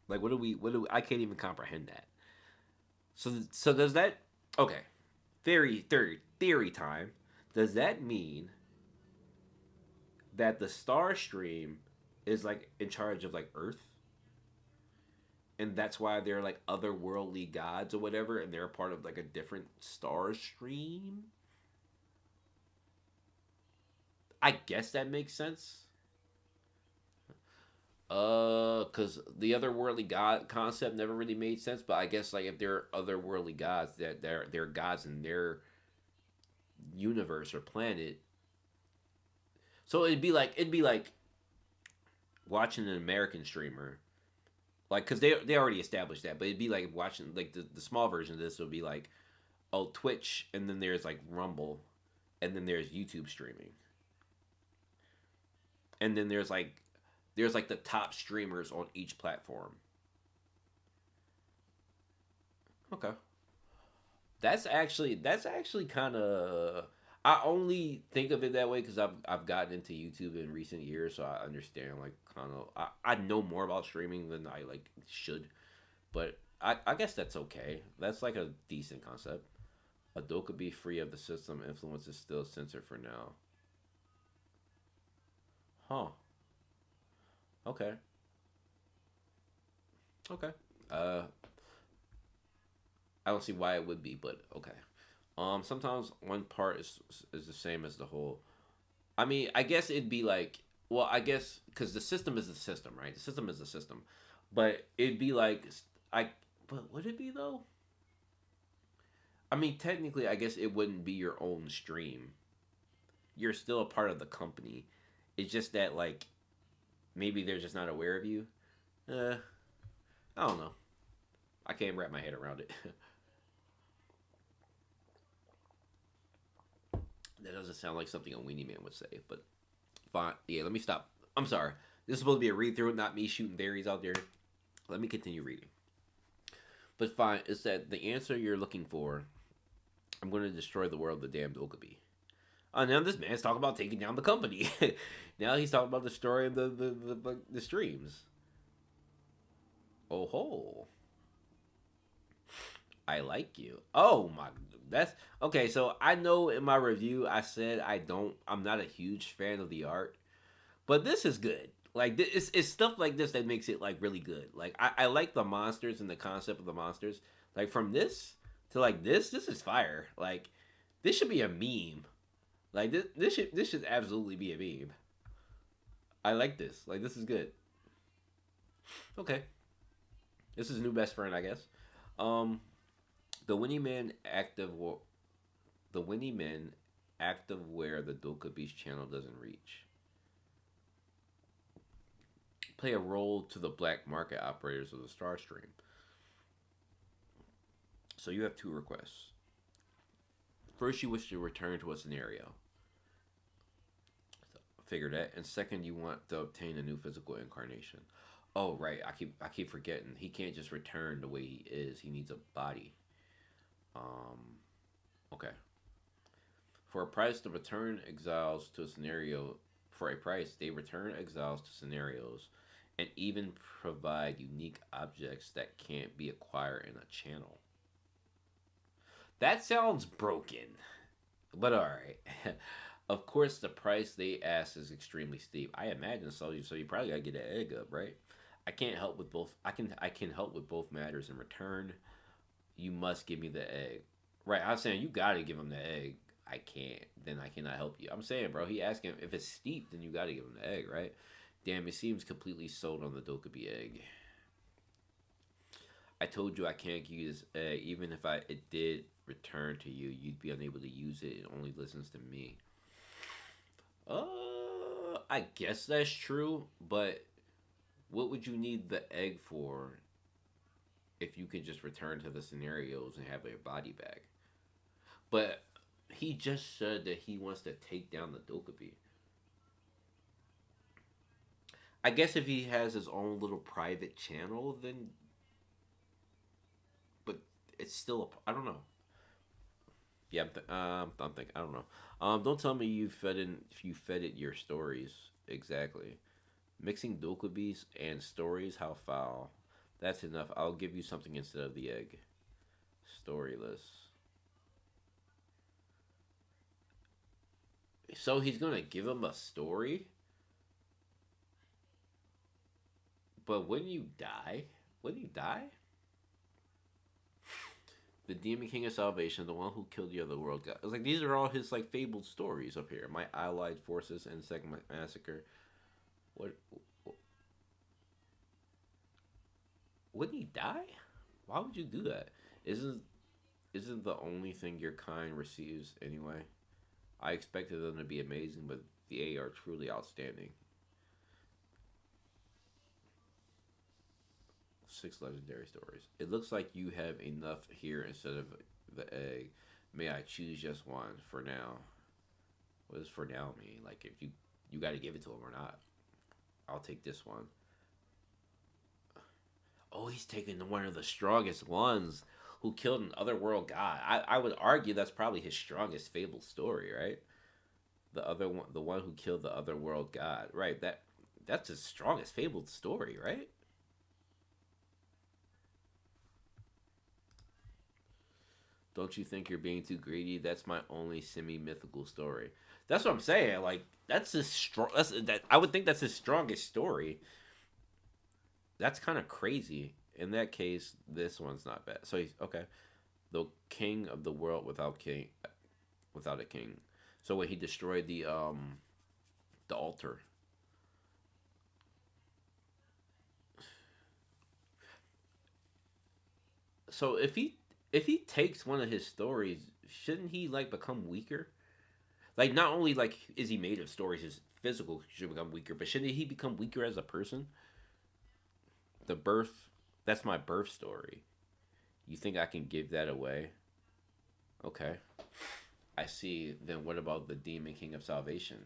Like, what do we, I can't even comprehend that. So does that, okay, theory time. Does that mean that the star stream is like in charge of like Earth? And that's why they're like otherworldly gods or whatever, and they're a part of like a different star stream. I guess that makes sense. Because the otherworldly god concept never really made sense, but I guess like if they're otherworldly gods, that they're gods in their universe or planet. So it'd be like watching an American streamer, like because they already established that, but it'd be like watching like the small version of this would be like oh Twitch, and then there's like Rumble, and then there's YouTube streaming, and then there's like the top streamers on each platform. Okay, that's actually kind of. I only think of it that way because I've gotten into YouTube in recent years, so I understand like kind of I know more about streaming than I like should, but I guess that's okay. That's like a decent concept. Adult could be free of the system influence is still censored for now. Huh. Okay. Okay. Uh, I don't see why it would be, but okay. Sometimes one part is the same as the whole. I mean, I guess it'd be like, well, I guess because the system is the system, right? The system is the system, but it'd be like, I. But would it be though? I mean, technically, I guess it wouldn't be your own stream. You're still a part of the company. It's just that like maybe they're just not aware of you. Uh, I don't know. I can't wrap my head around it. That doesn't sound like something a weenie man would say, but fine. Yeah, let me stop. I'm sorry. This is supposed to be a read through, not me shooting theories out there. Let me continue reading. But fine, it's that the answer you're looking for. I'm going to destroy the world, the damned Okabe. Now this man's talking about taking down the company. Now he's talking about destroying the streams. Oh ho! I like you. Oh my, that's okay. So I know in my review I said I'm not a huge fan of the art, but this is good. Like it's stuff like this that makes it like really good. Like I like the monsters and the concept of the monsters. Like from this to like this is fire. Like this should be a meme. Like this should absolutely be a meme. I like this. Like this is good. Okay, this is new best friend, I guess. Um, the Winnie Man active the Winnie Men active where the Doka Beach channel doesn't reach. Play a role to the black market operators of the Star Stream. So you have two requests. First, you wish to return to a scenario. Figure that. And second, you want to obtain a new physical incarnation. Oh right, I keep forgetting. He can't just return the way he is. He needs a body. Um, okay. For a price, to return exiles to a scenario. For a price, they return exiles to scenarios, and even provide unique objects that can't be acquired in a channel. That sounds broken, but all right. Of course, the price they ask is extremely steep. I imagine so. So you probably gotta get that egg up, right? I can't help with both. I can help with both matters. In return, you must give me the egg. Right? I'm saying you gotta give him the egg. I can't. Then I cannot help you. I'm saying, bro. He asking if it's steep, then you gotta give him the egg, right? Damn, it seems completely sold on the Dokubi egg. I told you I can't give you this egg. Even if it did return to you, you'd be unable to use it. It only listens to me. I guess that's true, but what would you need the egg for if you could just return to the scenarios and have your body back? But he just said that he wants to take down the Dokubi. I guess if he has his own little private channel, then but it's still I don't know. Yeah, I'm thinking. I don't know. Don't tell me you fed it your stories exactly. Mixing dokubis and stories, how foul. That's enough. I'll give you something instead of the egg. Storyless. So he's gonna give him a story, but when you die, when you die, the demon king of salvation, the one who killed the other world god. It's like these are all his like fabled stories up here. My allied forces and second massacre. What? Wouldn't he die? Why would you do that? Isn't the only thing your kind receives anyway? I expected them to be amazing, but they are truly outstanding. Six legendary stories. It looks like you have enough here instead of the egg. May I choose just one for now? What does for now mean? Like if you got to give it to him or not? I'll take this one. Oh, he's taking one of the strongest ones who killed an otherworld god. I would argue that's probably his strongest fabled story, right? The other one, the one who killed the otherworld god, right? That's his strongest fabled story, right? Don't you think you're being too greedy? That's my only semi-mythical story. That's what I'm saying. Like that's his strong. That's that. I would think that's his strongest story. That's kind of crazy. In that case, this one's not bad. So he's okay. The king of the world without a king. So when he destroyed the altar. So if he takes one of his stories, shouldn't he like become weaker? Like not only like is he made of stories, his physical should become weaker, but shouldn't he become weaker as a person? The birth, that's my birth story. You think I can give that away? Okay. I see. Then what about the Demon King of Salvation?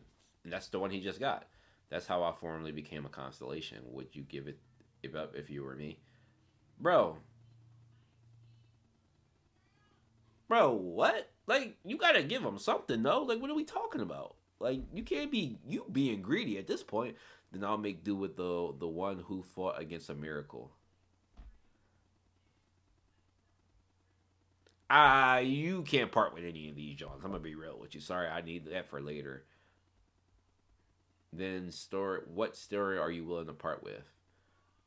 And that's the one he just got. That's how I formerly became a constellation. Would you give it up if you were me? Bro, bro, what? Like, you gotta give him something, though. Like, what are we talking about? Like, you can't be you being greedy at this point. Then I'll make do with the one who fought against a miracle. You can't part with any of these, Johns. I'm gonna be real with you. Sorry, I need that for later. Then story. What story are you willing to part with?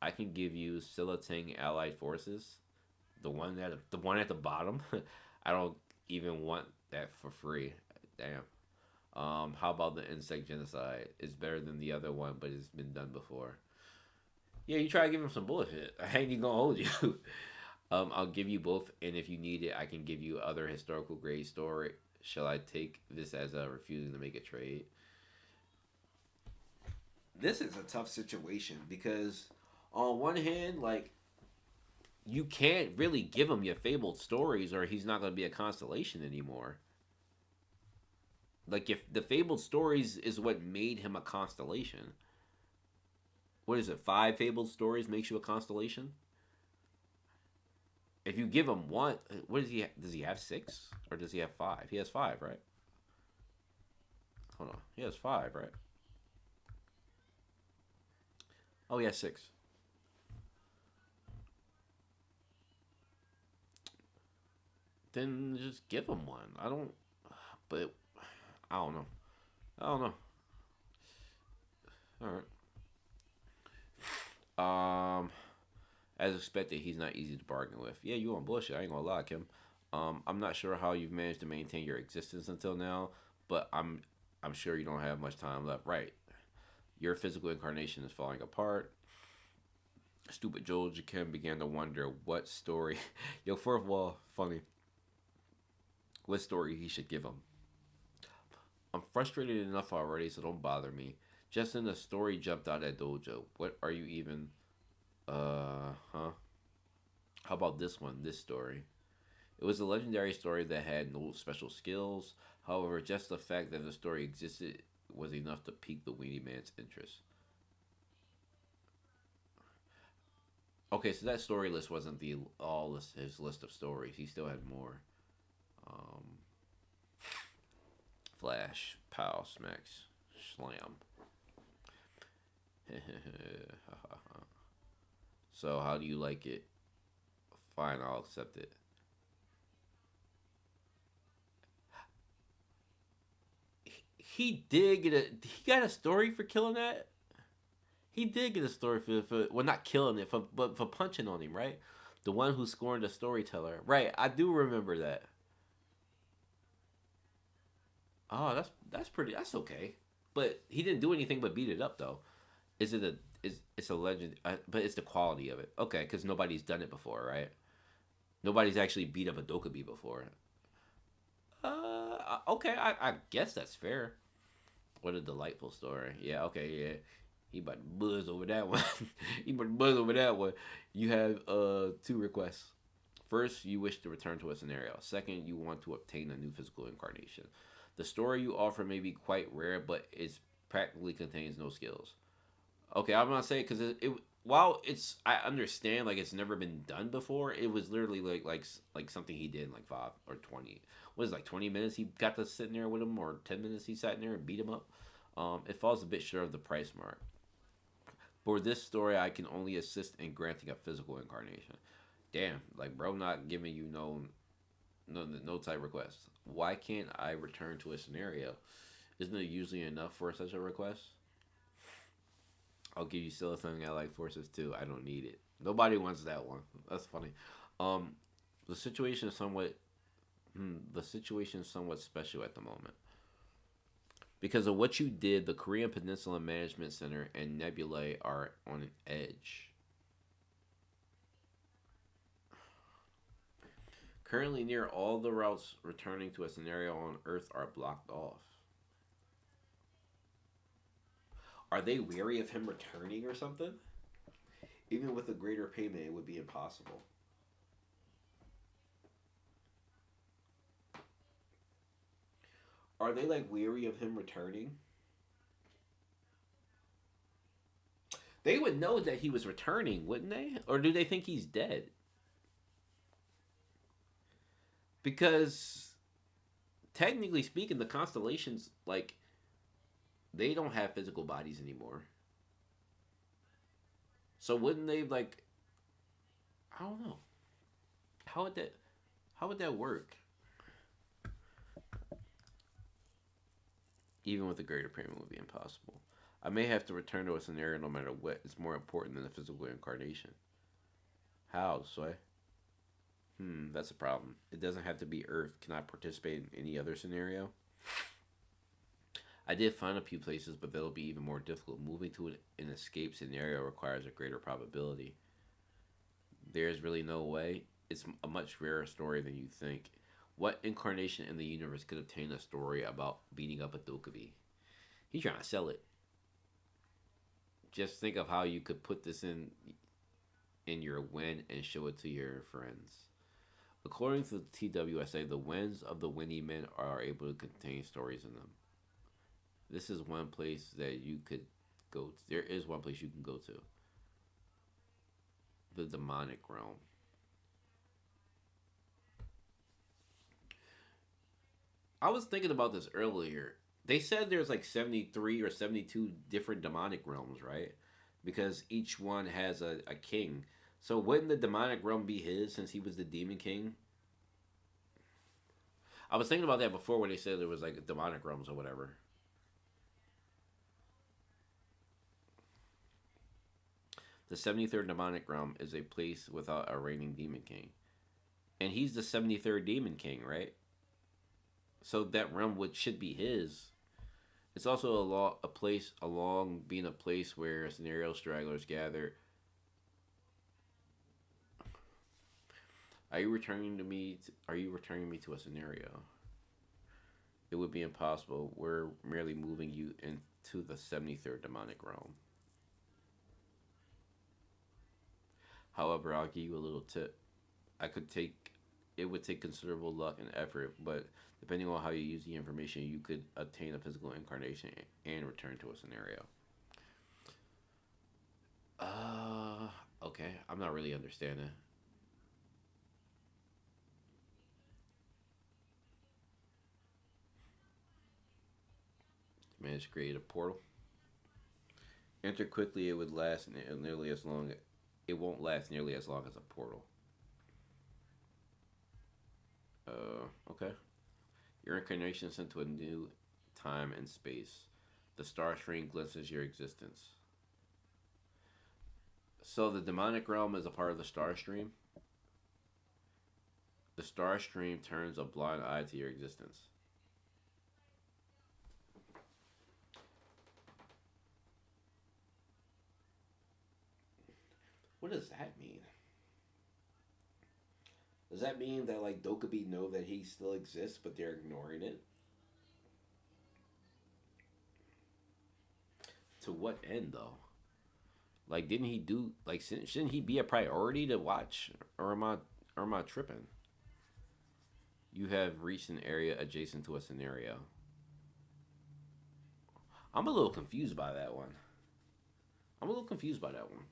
I can give you Silating Allied Forces, the one at the bottom. I don't even want that for free. Damn. How about the insect genocide? It's better than the other one, but it's been done before. Yeah, you try to give him some bullshit. I ain't even gonna hold you. I'll give you both, and if you need it, I can give you other historical grade story. Shall I take this as a refusing to make a trade? This is a tough situation because, on one hand, like you can't really give him your fabled stories, or he's not gonna be a constellation anymore. Like if the fabled stories is what made him a constellation. What is it? Five fabled stories makes you a constellation. If you give him one, what does he? Does he have six or does he have five? He has five, right? Hold on, he has five, right? Oh, he has six. Then just give him one. I don't. But I don't know. I don't know. All right. As expected, he's not easy to bargain with. Yeah, you on bullshit. I ain't gonna lie, Kim. I'm not sure how you've managed to maintain your existence until now, but I'm sure you don't have much time left. Right. Your physical incarnation is falling apart. Stupid Joel Kim began to wonder what story. Yo, fourth wall, funny. What story he should give him. I'm frustrated enough already, so don't bother me. Just then the story jumped out at Dojo. What are you even? Huh? How about this one? This story. It was a legendary story that had no special skills. However, just the fact that the story existed was enough to pique the weenie man's interest. Okay, so that story list wasn't the all list, his list of stories. He still had more. Um, Flash, pow, smacks, slam. So how do you like it? Fine, I'll accept it. He did get a. He got a story for killing that. He did get a story for well, not killing it, for but for punching on him, right? The one who scorned the storyteller, right? I do remember that. Oh, that's pretty. That's okay. But he didn't do anything but beat it up, though. Is it a is it's a legend? But it's the quality of it. Okay, because nobody's done it before, right? Nobody's actually beat up a Dokubi before. Okay, I guess that's fair. What a delightful story. Yeah, okay, yeah. He about to buzz over that one. He about to buzz over that one. You have two requests. First, you wish to return to a scenario. Second, you want to obtain a new physical incarnation. The story you offer may be quite rare, but it practically contains no skills. Okay, I'm gonna say because it while it's I understand like it's never been done before. It was literally like something he did in like 5 or 20. What is it, like 20 minutes? He got to sit in there with him, or 10 minutes he sat in there and beat him up. It falls a bit short of the price mark. For this story, I can only assist in granting a physical incarnation. Damn, like bro, not giving you no type request. Why can't I return to a scenario? Isn't it usually enough for such a request? I'll give you Silithing Allied Forces too. I don't need it. Nobody wants that one. That's funny. Um, the situation is somewhat the situation is somewhat special at the moment because of what you did. The Korean Peninsula Management Center and Nebulae are on an edge. Currently, near all the routes returning to a scenario on Earth are blocked off. Are they weary of him returning or something? Even with a greater payment, it would be impossible. Are they like weary of him returning? They would know that he was returning, wouldn't they? Or do they think he's dead? Because technically speaking, the constellations like they don't have physical bodies anymore. So wouldn't they like? I don't know. How would that? How would that work? Even with a greater payment, would be impossible. I may have to return to a scenario no matter what. It's more important than the physical incarnation. How, Sway? That's a problem. It doesn't have to be Earth. Can I participate in any other scenario? I did find a few places, but that'll be even more difficult. Moving to an escape scenario requires a greater probability. There's really no way. It's a much rarer story than you think. What incarnation in the universe could obtain a story about beating up a Dokkaebi? He's trying to sell it. Just think of how you could put this in your win and show it to your friends. According to the TWSA, the wins of the Winnie Men are able to contain stories in them. This is one place that you could go to. There is one place you can go to. The demonic realm. I was thinking about this earlier. They said there's like 73 or 72 different demonic realms, right? Because each one has a king. So wouldn't the demonic realm be his since he was the demon king? I was thinking about that before when they said there was like demonic realms or whatever. The 73rd demonic realm is a place without a reigning demon king. And he's the 73rd demon king, right? So that realm would should be his. It's also a place along being a place where scenario stragglers gather. Are you returning me to a scenario? It would be impossible. We're merely moving you into the 73rd demonic realm. However, I'll give you a little tip. I could take it would take considerable luck and effort, but depending on how you use the information, you could attain a physical incarnation and return to a scenario. Uh, okay. I'm not really understanding. Manage to create a portal. Enter quickly. It would last nearly as long. It won't last nearly as long as a portal. Okay. Your incarnation is sent to a new time and space. The star stream glimpses your existence. So the demonic realm is a part of the star stream. The star stream turns a blind eye to your existence. What does that mean? Does that mean that like Dokkaebi know that he still exists, but they're ignoring it? To what end though? Like, didn't he do like? Shouldn't he be a priority to watch? Or am I tripping? You have reached an area adjacent to a scenario. I'm a little confused by that one. I'm a little confused by that one.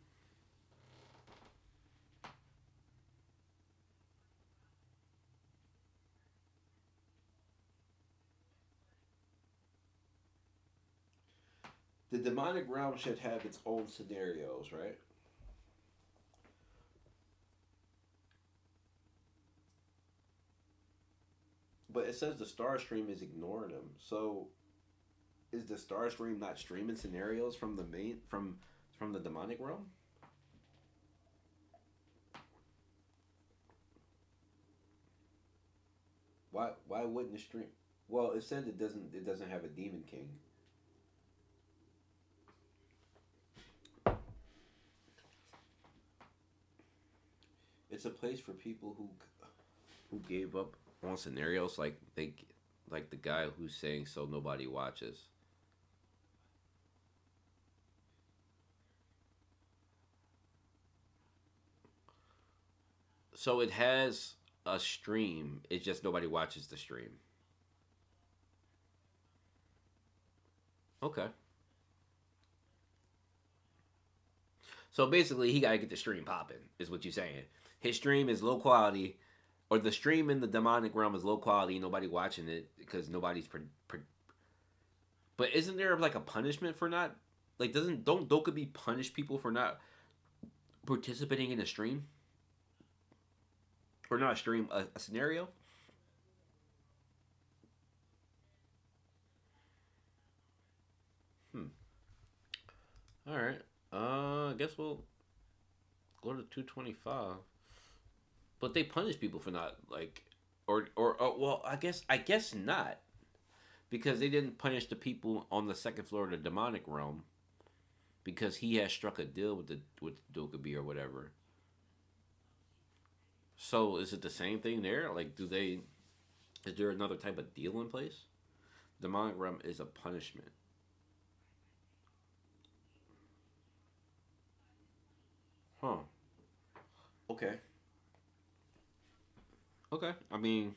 The demonic realm should have its own scenarios, right? But it says the star stream is ignoring them. So is the star stream not streaming scenarios from the main from the demonic realm? Why wouldn't the stream? Well, it said it doesn't have a demon king. It's a place for people who gave up on scenarios like the guy who's saying so nobody watches. So it has a stream. It's just nobody watches the stream. Okay. So basically, he got to get the stream popping, is what you're saying. His stream is low quality, or the stream in the demonic realm is low quality. Nobody watching it because nobody's. But isn't there like a punishment for not like doesn't don't Dokkaebi punish people for not participating in a stream or not a stream a scenario? Hmm. All right. I guess we'll go to 225. But they punish people for not like, or well, I guess not because they didn't punish the people on the second floor of the demonic realm because he has struck a deal with Dokubi or whatever. So is it the same thing there? Like, do they? Is there another type of deal in place? Demonic realm is a punishment. Huh. Okay. Okay. I mean,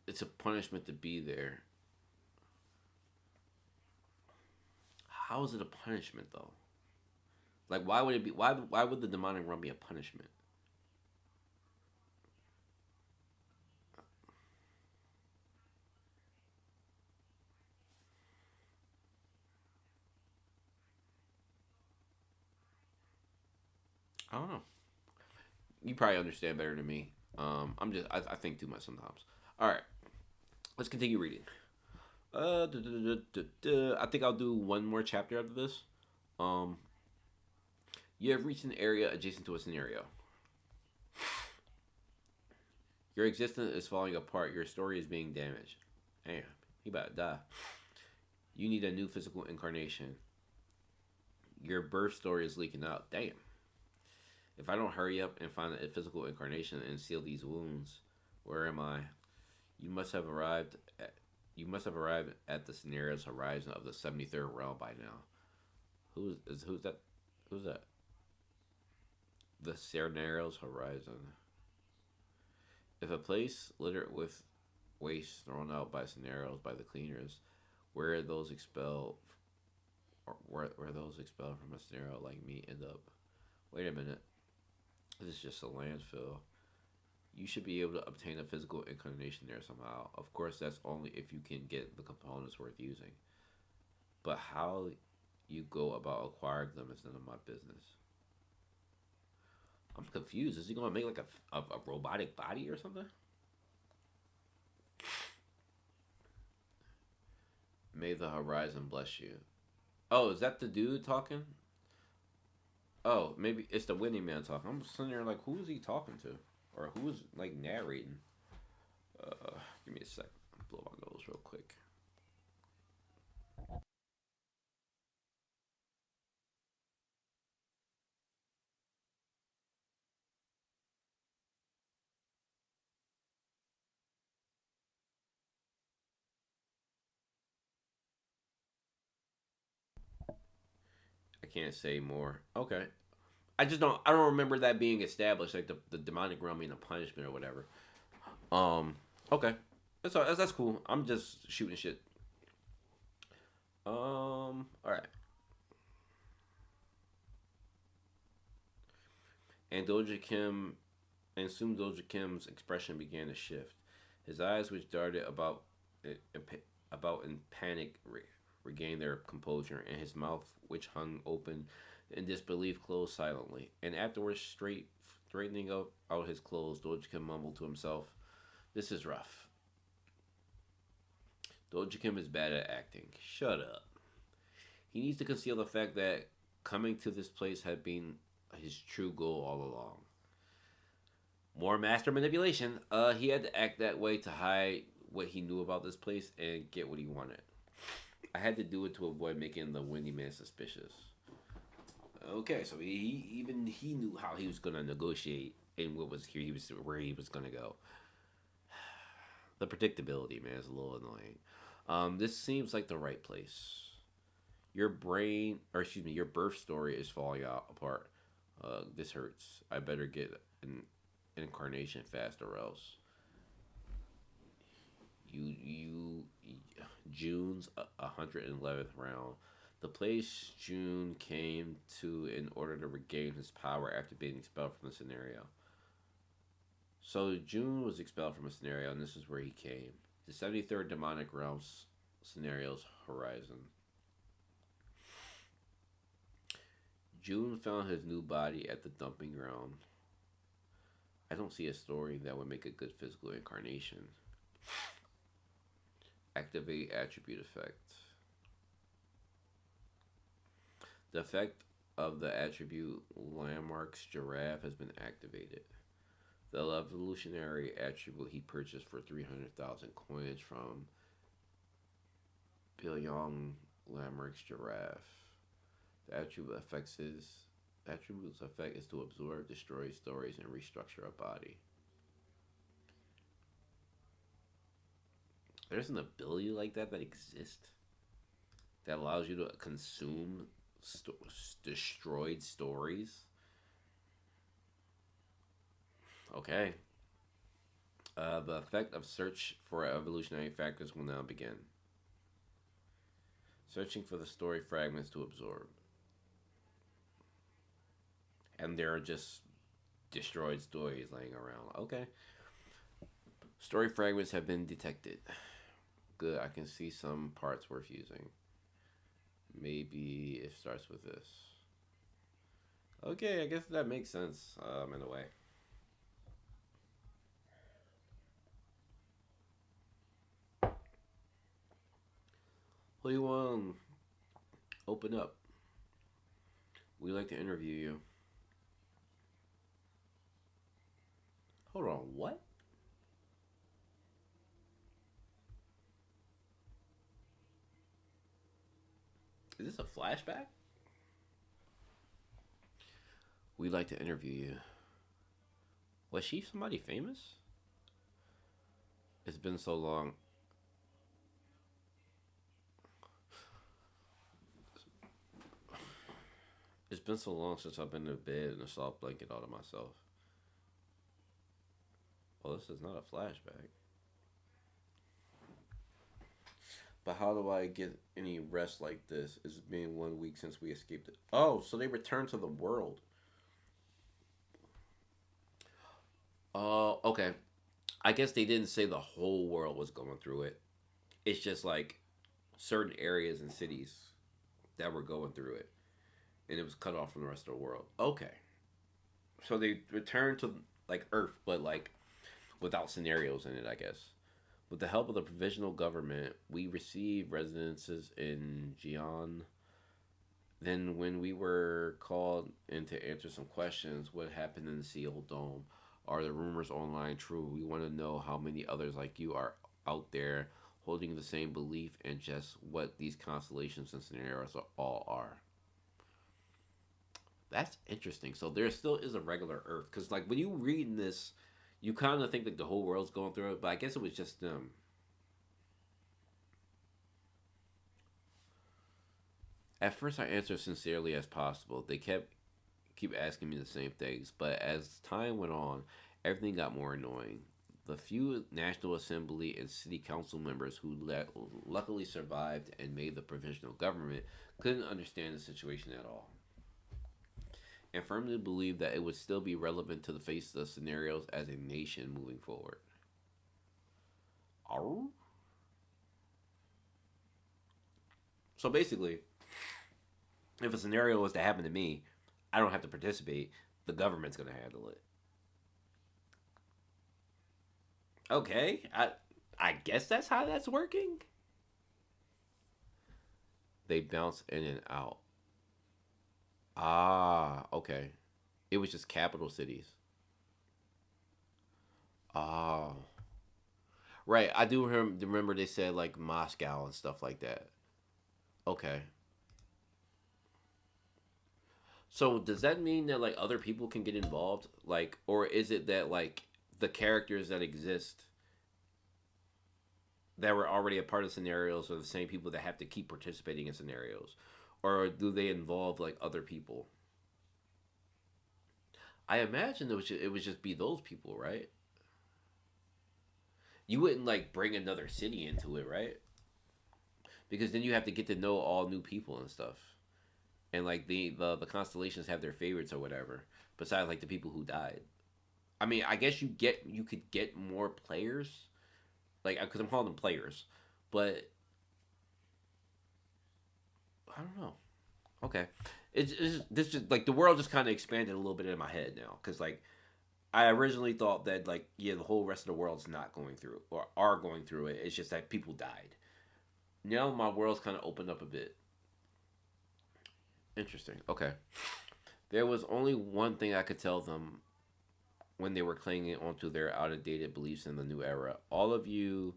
it's a punishment to be there. How is it a punishment though? Like, why would it be? Why would the demonic realm be a punishment? I don't know. You probably understand better than me. I think too much sometimes. All right, let's continue reading. I think I'll do one more chapter after this. Um, you have reached an area adjacent to a scenario. Your existence is falling apart. Your story is being damaged. Damn, he about to die. You need a new physical incarnation. Your birth story is leaking out. Damn. If I don't hurry up and find a physical incarnation and seal these wounds, where am I? You must have arrived. You must have arrived at the scenario's horizon of the 73rd realm by now. Who's that? Who's that? The scenario's horizon. If a place littered with waste thrown out by scenarios by the cleaners, where are those expelled? Or where those expelled from a scenario like me end up? Wait a minute. This is just a landfill. You should be able to obtain a physical incarnation there somehow. Of course, that's only if you can get the components worth using. But how you go about acquiring them is none of my business. I'm confused. Is he going to make like a robotic body or something? May the horizon bless you. Oh, is that the dude talking? Oh, maybe it's the Winnie man talking. I'm sitting there like, who is he talking to? Or who's like narrating? Give me a sec. Blow my nose real quick. I can't say more. Okay. I don't remember that being established, like the demonic realm being a punishment or whatever. Um. Okay. That's cool. I'm just shooting shit. All right. And Doja Kim, and soon Doja Kim's expression began to shift. His eyes, which darted about in panic, regained their composure, and his mouth, which hung open in disbelief, closed silently. And afterwards, straightening out his clothes, Doja Kim mumbled to himself, "This is rough. Doja Kim is bad at acting. Shut up." He needs to conceal the fact that coming to this place had been his true goal all along. More master manipulation. He had to act that way to hide what he knew about this place and get what he wanted. I had to do it to avoid making the Windy Man suspicious. Okay, so he knew how he was gonna negotiate and what was here. He was where he was gonna go. The predictability, man, is a little annoying. This seems like the right place. Your brain, or excuse me, your birth story is falling out apart. This hurts. I better get an incarnation fast, or else you June's 111th round. The place June came to in order to regain his power after being expelled from the scenario. So June was expelled from a scenario, and this is where he came. The 73rd demonic realms scenario's horizon. June found his new body at the dumping ground. I don't see a story that would make a good physical incarnation. Activate attribute effect. The effect of the attribute landmarks giraffe has been activated. The evolutionary attribute he purchased for 300,000 coins from Bilyong landmarks giraffe. The attribute's effect is to absorb, destroy stories, and restructure a body. There's an ability like that exists that allows you to consume sto- destroyed stories. Okay. The effect of search for evolutionary factors will now begin. Searching for the story fragments to absorb. And there are just destroyed stories laying around. Okay. Story fragments have been detected. Good, I can see some parts worth using. Maybe it starts with this. Okay, I guess that makes sense in a way. Who you want? Open up. We'd like to interview you. Hold on, what? Is this a flashback? We'd like to interview you. Was she somebody famous? It's been so long. It's been so long since I've been in bed in a soft blanket all to myself. Well, this is not a flashback. But how do I get any rest like this? It's been 1 week since we escaped it. Oh, so they returned to the world. Oh, okay. I guess they didn't say the whole world was going through it. It's just like certain areas and cities that were going through it, and it was cut off from the rest of the world. Okay, so they returned to like Earth, but like without scenarios in it, I guess. With the help of the provisional government, we received residences in Jian. Then, when we were called in to answer some questions, what happened in the Sealed Dome? Are the rumors online true? We want to know how many others like you are out there holding the same belief and just what these constellations and scenarios all are. That's interesting. So there still is a regular Earth because, like, when you read this, you kind of think that the whole world's going through it, but I guess it was just them. At first, I answered sincerely as possible. They keep asking me the same things, but as time went on, everything got more annoying. The few National Assembly and City Council members who luckily survived and made the provisional government couldn't understand the situation at all, and firmly believed that it would still be relevant to the face of the scenarios as a nation moving forward. Arr? So basically, if a scenario was to happen to me, I don't have to participate. The government's going to handle it. Okay, I guess that's how that's working. They bounce in and out. Ah, okay. It was just capital cities. Ah, right. I do remember they said like Moscow and stuff like that. Okay. So does that mean that like other people can get involved? Like, or is it that like the characters that exist that were already a part of scenarios are the same people that have to keep participating in scenarios, or do they involve like other people? I imagine it would just be those people, right? You wouldn't like bring another city into it, right? Because then you have to get to know all new people and stuff, and like the constellations have their favorites or whatever. Besides like the people who died. I mean, I guess you could get more players, like because I'm calling them players, but I don't know. Okay, it's this just like the world just kind of expanded a little bit in my head now because like I originally thought that like yeah the whole rest of the world's not going through or are going through it. It's just that people died. Now my world's kind of opened up a bit. Interesting. Okay. There was only one thing I could tell them when they were clinging onto their outdated beliefs in the new era. All of you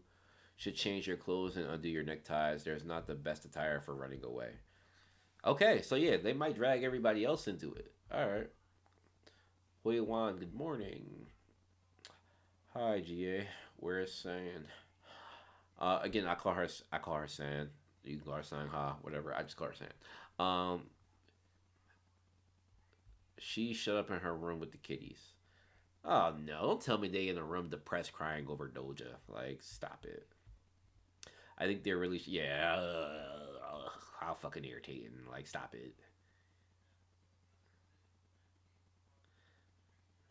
should change your clothes and undo your neckties. There's not the best attire for running away. Okay, so yeah, they might drag everybody else into it. All right. Hui Wan, good morning. Hi, GA. Where's San? Again, I call her San. You can call her San Ha, whatever. I just call her San. She shut up in her room with the kitties. Oh no! Don't tell me they in a room depressed, crying over Doja. Like, stop it. I think they're really yeah. How fucking irritating! Like, stop it.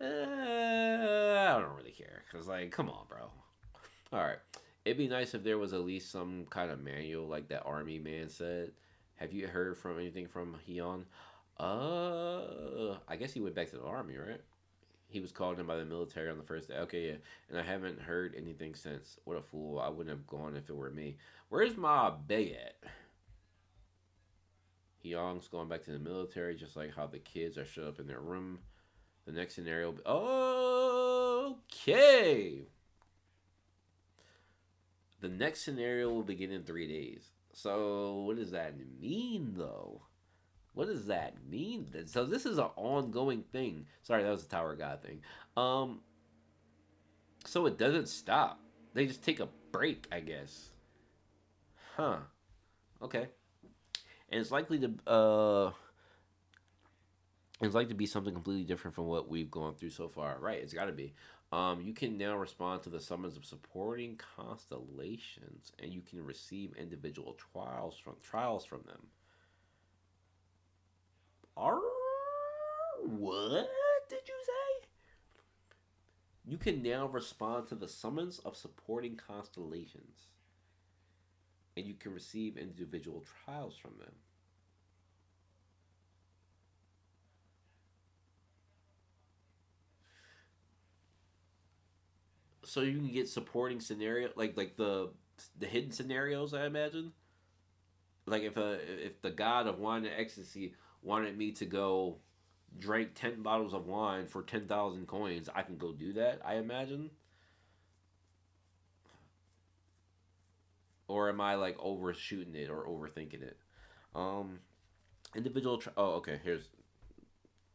I don't really care because, like, come on, bro. All right, it'd be nice if there was at least some kind of manual, like that army man said. Have you heard from anything from Hyun? I guess he went back to the army, right? He was called in by the military on the first day. Okay, yeah. And I haven't heard anything since. What a fool. I wouldn't have gone if it were me. Where's my bae at? Hyung's going back to the military, just like how the kids are shut up in their room. The next scenario. Okay. The next scenario will begin in 3 days. So, what does that mean, though? What does that mean? So, this is an ongoing thing. Sorry, that was a Tower God thing. Um, so it doesn't stop. They just take a break, I guess. Huh. Okay. And it's likely to be something completely different from what we've gone through so far. Right, it's got to be. You can now respond to the summons of supporting constellations, and you can receive individual trials from them. Are what did you say? You can now respond to the summons of supporting constellations, and you can receive individual trials from them. So you can get supporting scenario like the hidden scenarios. I imagine like if the god of wine and ecstasy wanted me to go drink 10 bottles of wine for 10,000 coins, I can go do that. I imagine. Or am I like overshooting it or overthinking it? Um, oh, okay. Here's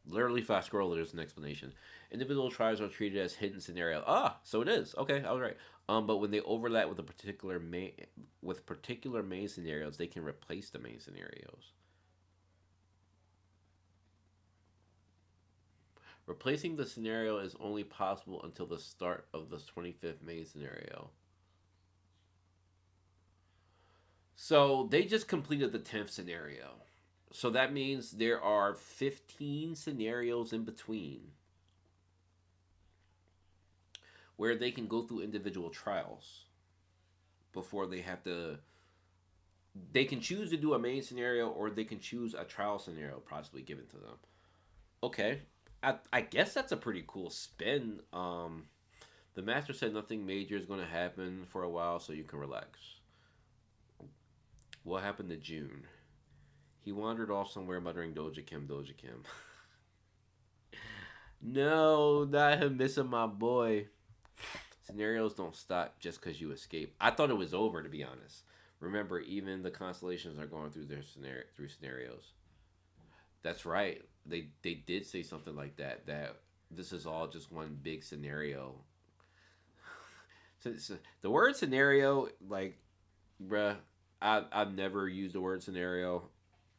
literally fast scroll. There's an explanation. Individual tribes are treated as hidden scenario. Ah, so it is. Okay, I was right. But when they overlap with a particular main scenarios, they can replace the main scenarios. Replacing the scenario is only possible until the start of the 25th main scenario. So they just completed the 10th scenario. So that means there are 15 scenarios in between where they can go through individual trials before they have to. They can choose to do a main scenario or they can choose a trial scenario possibly given to them. Okay. I guess that's a pretty cool spin. The master said nothing major is going to happen for a while, so you can relax. What happened to June? He wandered off somewhere muttering Doja Kim, Doja Kim. No, not him missing my boy. Scenarios don't stop just because you escape. I thought it was over, to be honest. Remember, even the constellations are going through through scenarios. That's right. They did say something like that. That this is all just one big scenario. So the word scenario, like, bruh, I've never used the word scenario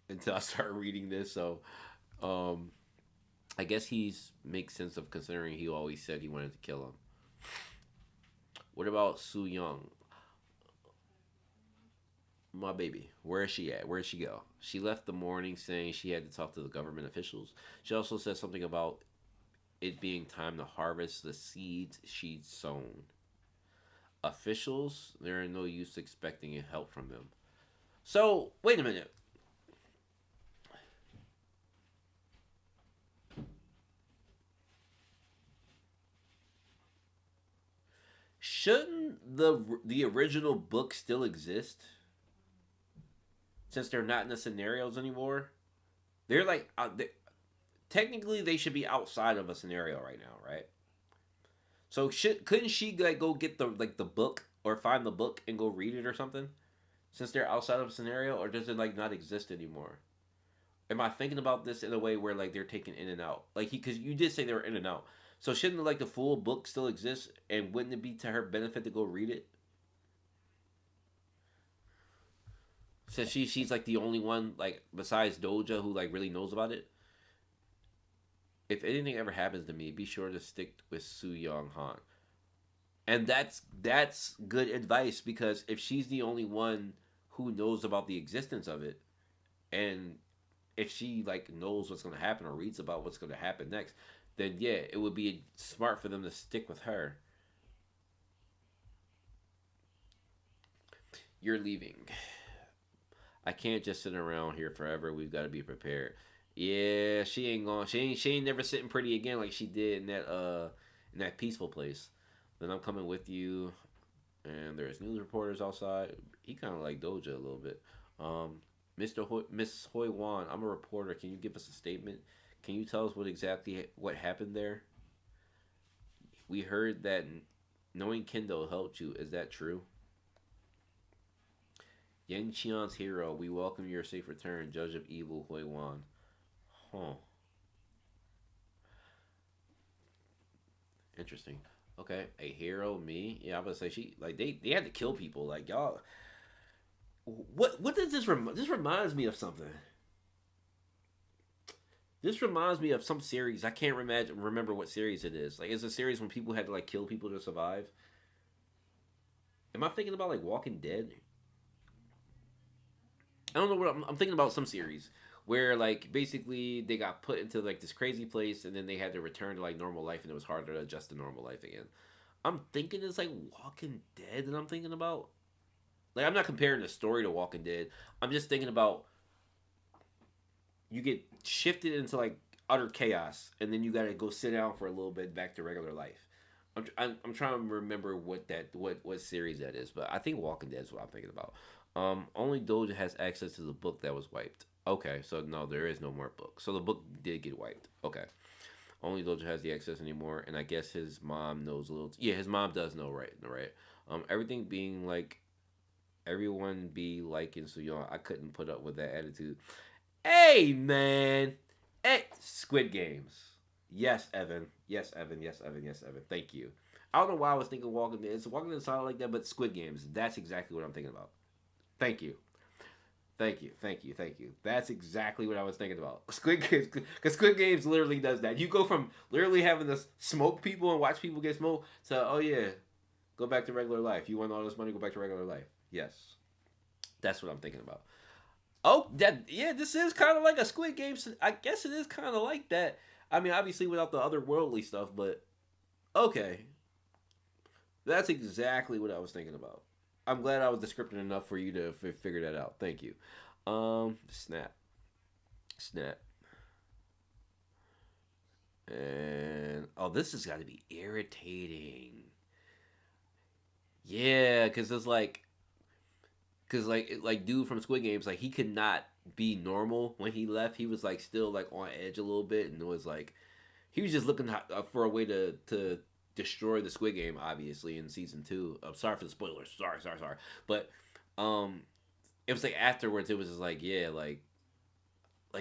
until I started reading this. So, um, I guess he's makes sense of considering he always said he wanted to kill him. What about Su Young? My baby. Where is she at? Where did she go? She left the morning saying she had to talk to the government officials. She also said something about it being time to harvest the seeds she'd sown. Officials, there are no use expecting help from them. So, wait a minute. Shouldn't the original book still exist since they're not in the scenarios anymore? They're like technically they should be outside of a scenario right now, right? So should couldn't she like go get the book or find the book and go read it or something? Since they're outside of a scenario, or does it like not exist anymore? Am I thinking about this in a way where like they're taken in and out? Like because you did say they were in and out. So shouldn't like the full book still exist, and wouldn't it be to her benefit to go read it? Since she's like the only one like besides Doja who like really knows about it. If anything ever happens to me, be sure to stick with Su Young Han. And that's good advice because if she's the only one who knows about the existence of it, and if she like knows what's going to happen or reads about what's going to happen next, then yeah, it would be smart for them to stick with her. You're leaving. I can't just sit around here forever. We've got to be prepared. Yeah, she ain't going. She ain't never sitting pretty again like she did in that peaceful place. Then I'm coming with you, and there's news reporters outside. He kind of like Doja a little bit. Miss Hoi Wan, I'm a reporter. Can you give us a statement? Can you tell us what happened there? We heard that knowing Kendo helped you. Is that true? Yang Qian's hero, we welcome your safe return, Judge of Evil Hui Wan. Huh. Interesting. Okay, a hero, me. Yeah, I would say she like they had to kill people. Like y'all, what does this reminds me of something. This reminds me of some series. I can't remember what series it is. Like it's a series when people had to like kill people to survive. Am I thinking about like Walking Dead? I don't know what I'm thinking about some series where like basically they got put into like this crazy place and then they had to return to like normal life and it was harder to adjust to normal life again. I'm thinking it's like Walking Dead that I'm thinking about. Like I'm not comparing the story to Walking Dead. I'm just thinking about you get shifted into like utter chaos and then you got to go sit down for a little bit back to regular life. I'm trying to remember what series that is, but I think Walking Dead is what I'm thinking about. Only Doja has access to the book that was wiped. Okay, so no, there is no more book. So the book did get wiped. Okay, only Doja has the access anymore, and I guess his mom knows a little. Yeah, his mom does know, right? Right. Everything being like everyone be like in Suyeon. I couldn't put up with that attitude. Hey man, hey Squid Games. Yes, Evan. Yes, Evan. Yes, Evan. Yes, Evan. Thank you. I don't know why I was thinking Walking Dead. It's Walking Dead sounded like that, but Squid Games. That's exactly what I'm thinking about. Thank you. Thank you, thank you, thank you. That's exactly what I was thinking about. Squid Games, because Squid Games literally does that. You go from literally having to smoke people and watch people get smoked to, oh yeah, go back to regular life. You want all this money, go back to regular life. Yes, that's what I'm thinking about. Oh, that yeah, this is kind of like a Squid Games. I guess it is kind of like that. I mean, obviously without the otherworldly stuff, but okay, that's exactly what I was thinking about. I'm glad I was descriptive enough for you to figure that out. Thank you. Snap, snap, and oh, this has got to be irritating. Yeah, because like dude from Squid Games, like he could not be normal when he left. He was like still like on edge a little bit, and it was like he was just looking for a way to destroy the Squid Game, obviously in season two. I'm sorry for the spoilers. Sorry, sorry, sorry. But um, it was like afterwards, it was just like yeah, like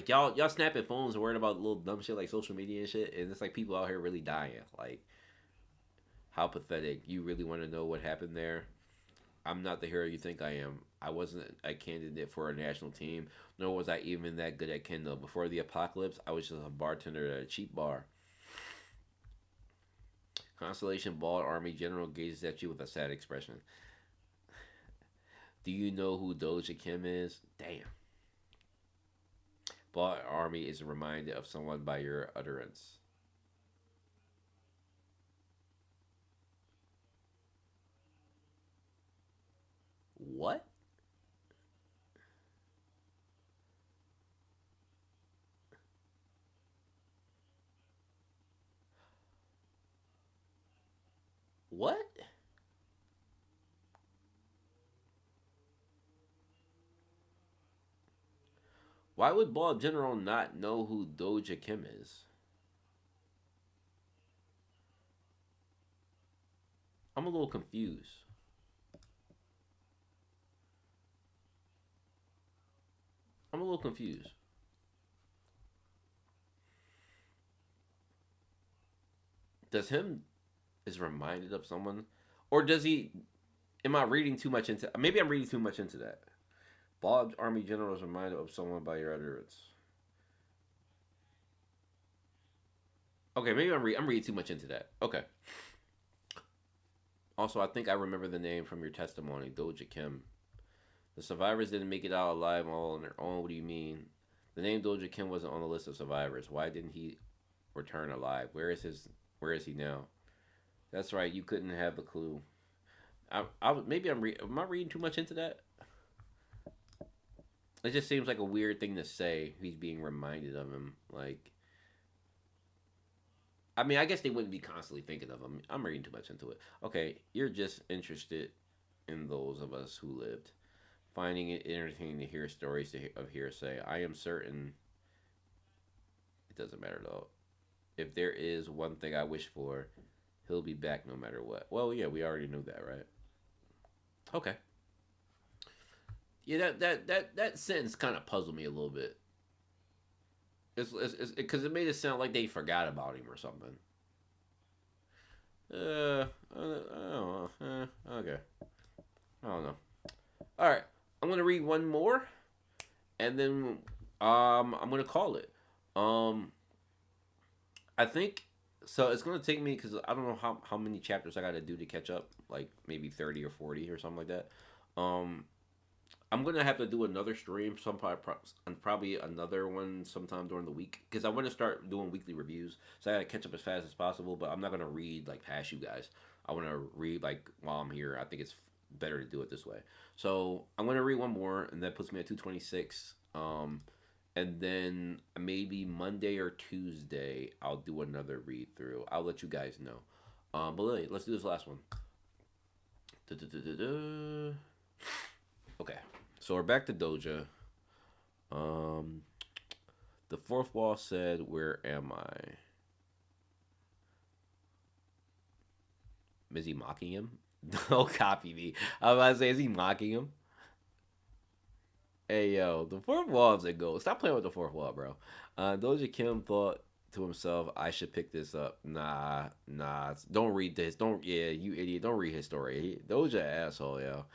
y'all snapping phones and worrying about little dumb shit like social media and shit, and it's like people out here really dying. Like how pathetic. You really want to know what happened there? I'm not the hero you think I am. I wasn't a candidate for a national team, nor was I even that good at Kendall. Before the apocalypse, I was just a bartender at a cheap bar. Constellation Bald Army General gazes at you with a sad expression. Do you know who Doja Kim is? Damn. Bald Army is reminded of someone by your utterance. What? What? Why would Ball General not know who Doja Kim is? I'm a little confused. I'm a little confused. Does him is reminded of someone, or does he? Am I reading too much into? Maybe I'm reading too much into that. Ball Army General is reminded of someone by your utterance. Okay, maybe I'm reading too much into that. Okay. Also, I think I remember the name from your testimony, Doja Kim. The survivors didn't make it out alive all on their own. What do you mean? The name Doja Kim wasn't on the list of survivors. Why didn't he return alive? Where is he now? That's right. You couldn't have a clue. Maybe am I reading too much into that? It just seems like a weird thing to say. He's being reminded of him. Like, I mean, I guess they wouldn't be constantly thinking of him. I'm reading too much into it. Okay, you're just interested in those of us who lived, finding it entertaining to hear stories of hearsay. I am certain it doesn't matter though. If there is one thing I wish for, he'll be back no matter what. Well, yeah, we already knew that, right? Okay. Yeah, that sentence kind of puzzled me a little bit. It's because it made it sound like they forgot about him or something. I don't know. Okay, I don't know. All right, I'm gonna read one more, and then I'm gonna call it. Um, I think so. It's gonna take me because I don't know how many chapters I got to do to catch up. Like maybe 30 or 40 or something like that. Um, I'm gonna have to do another stream, and probably another one sometime during the week because I want to start doing weekly reviews. So I gotta catch up as fast as possible. But I'm not gonna read like past you guys. I want to read like while I'm here. I think it's better to do it this way. So I'm gonna read one more, and that puts me at 226. And then maybe Monday or Tuesday I'll do another read through. I'll let you guys know. But let's do this last one. Da-da-da-da-da. Okay, so we're back to Doja. Um, the fourth wall said, "Where am I?" Is he mocking him? Don't copy me. I was about to say, is he mocking him? Hey yo, the fourth wall is a go. Stop playing with the fourth wall, bro. Doja Kim thought to himself, "I should pick this up." Nah, nah. Don't read this. Don't. Yeah, you idiot. Don't read his story. Doja asshole, yo.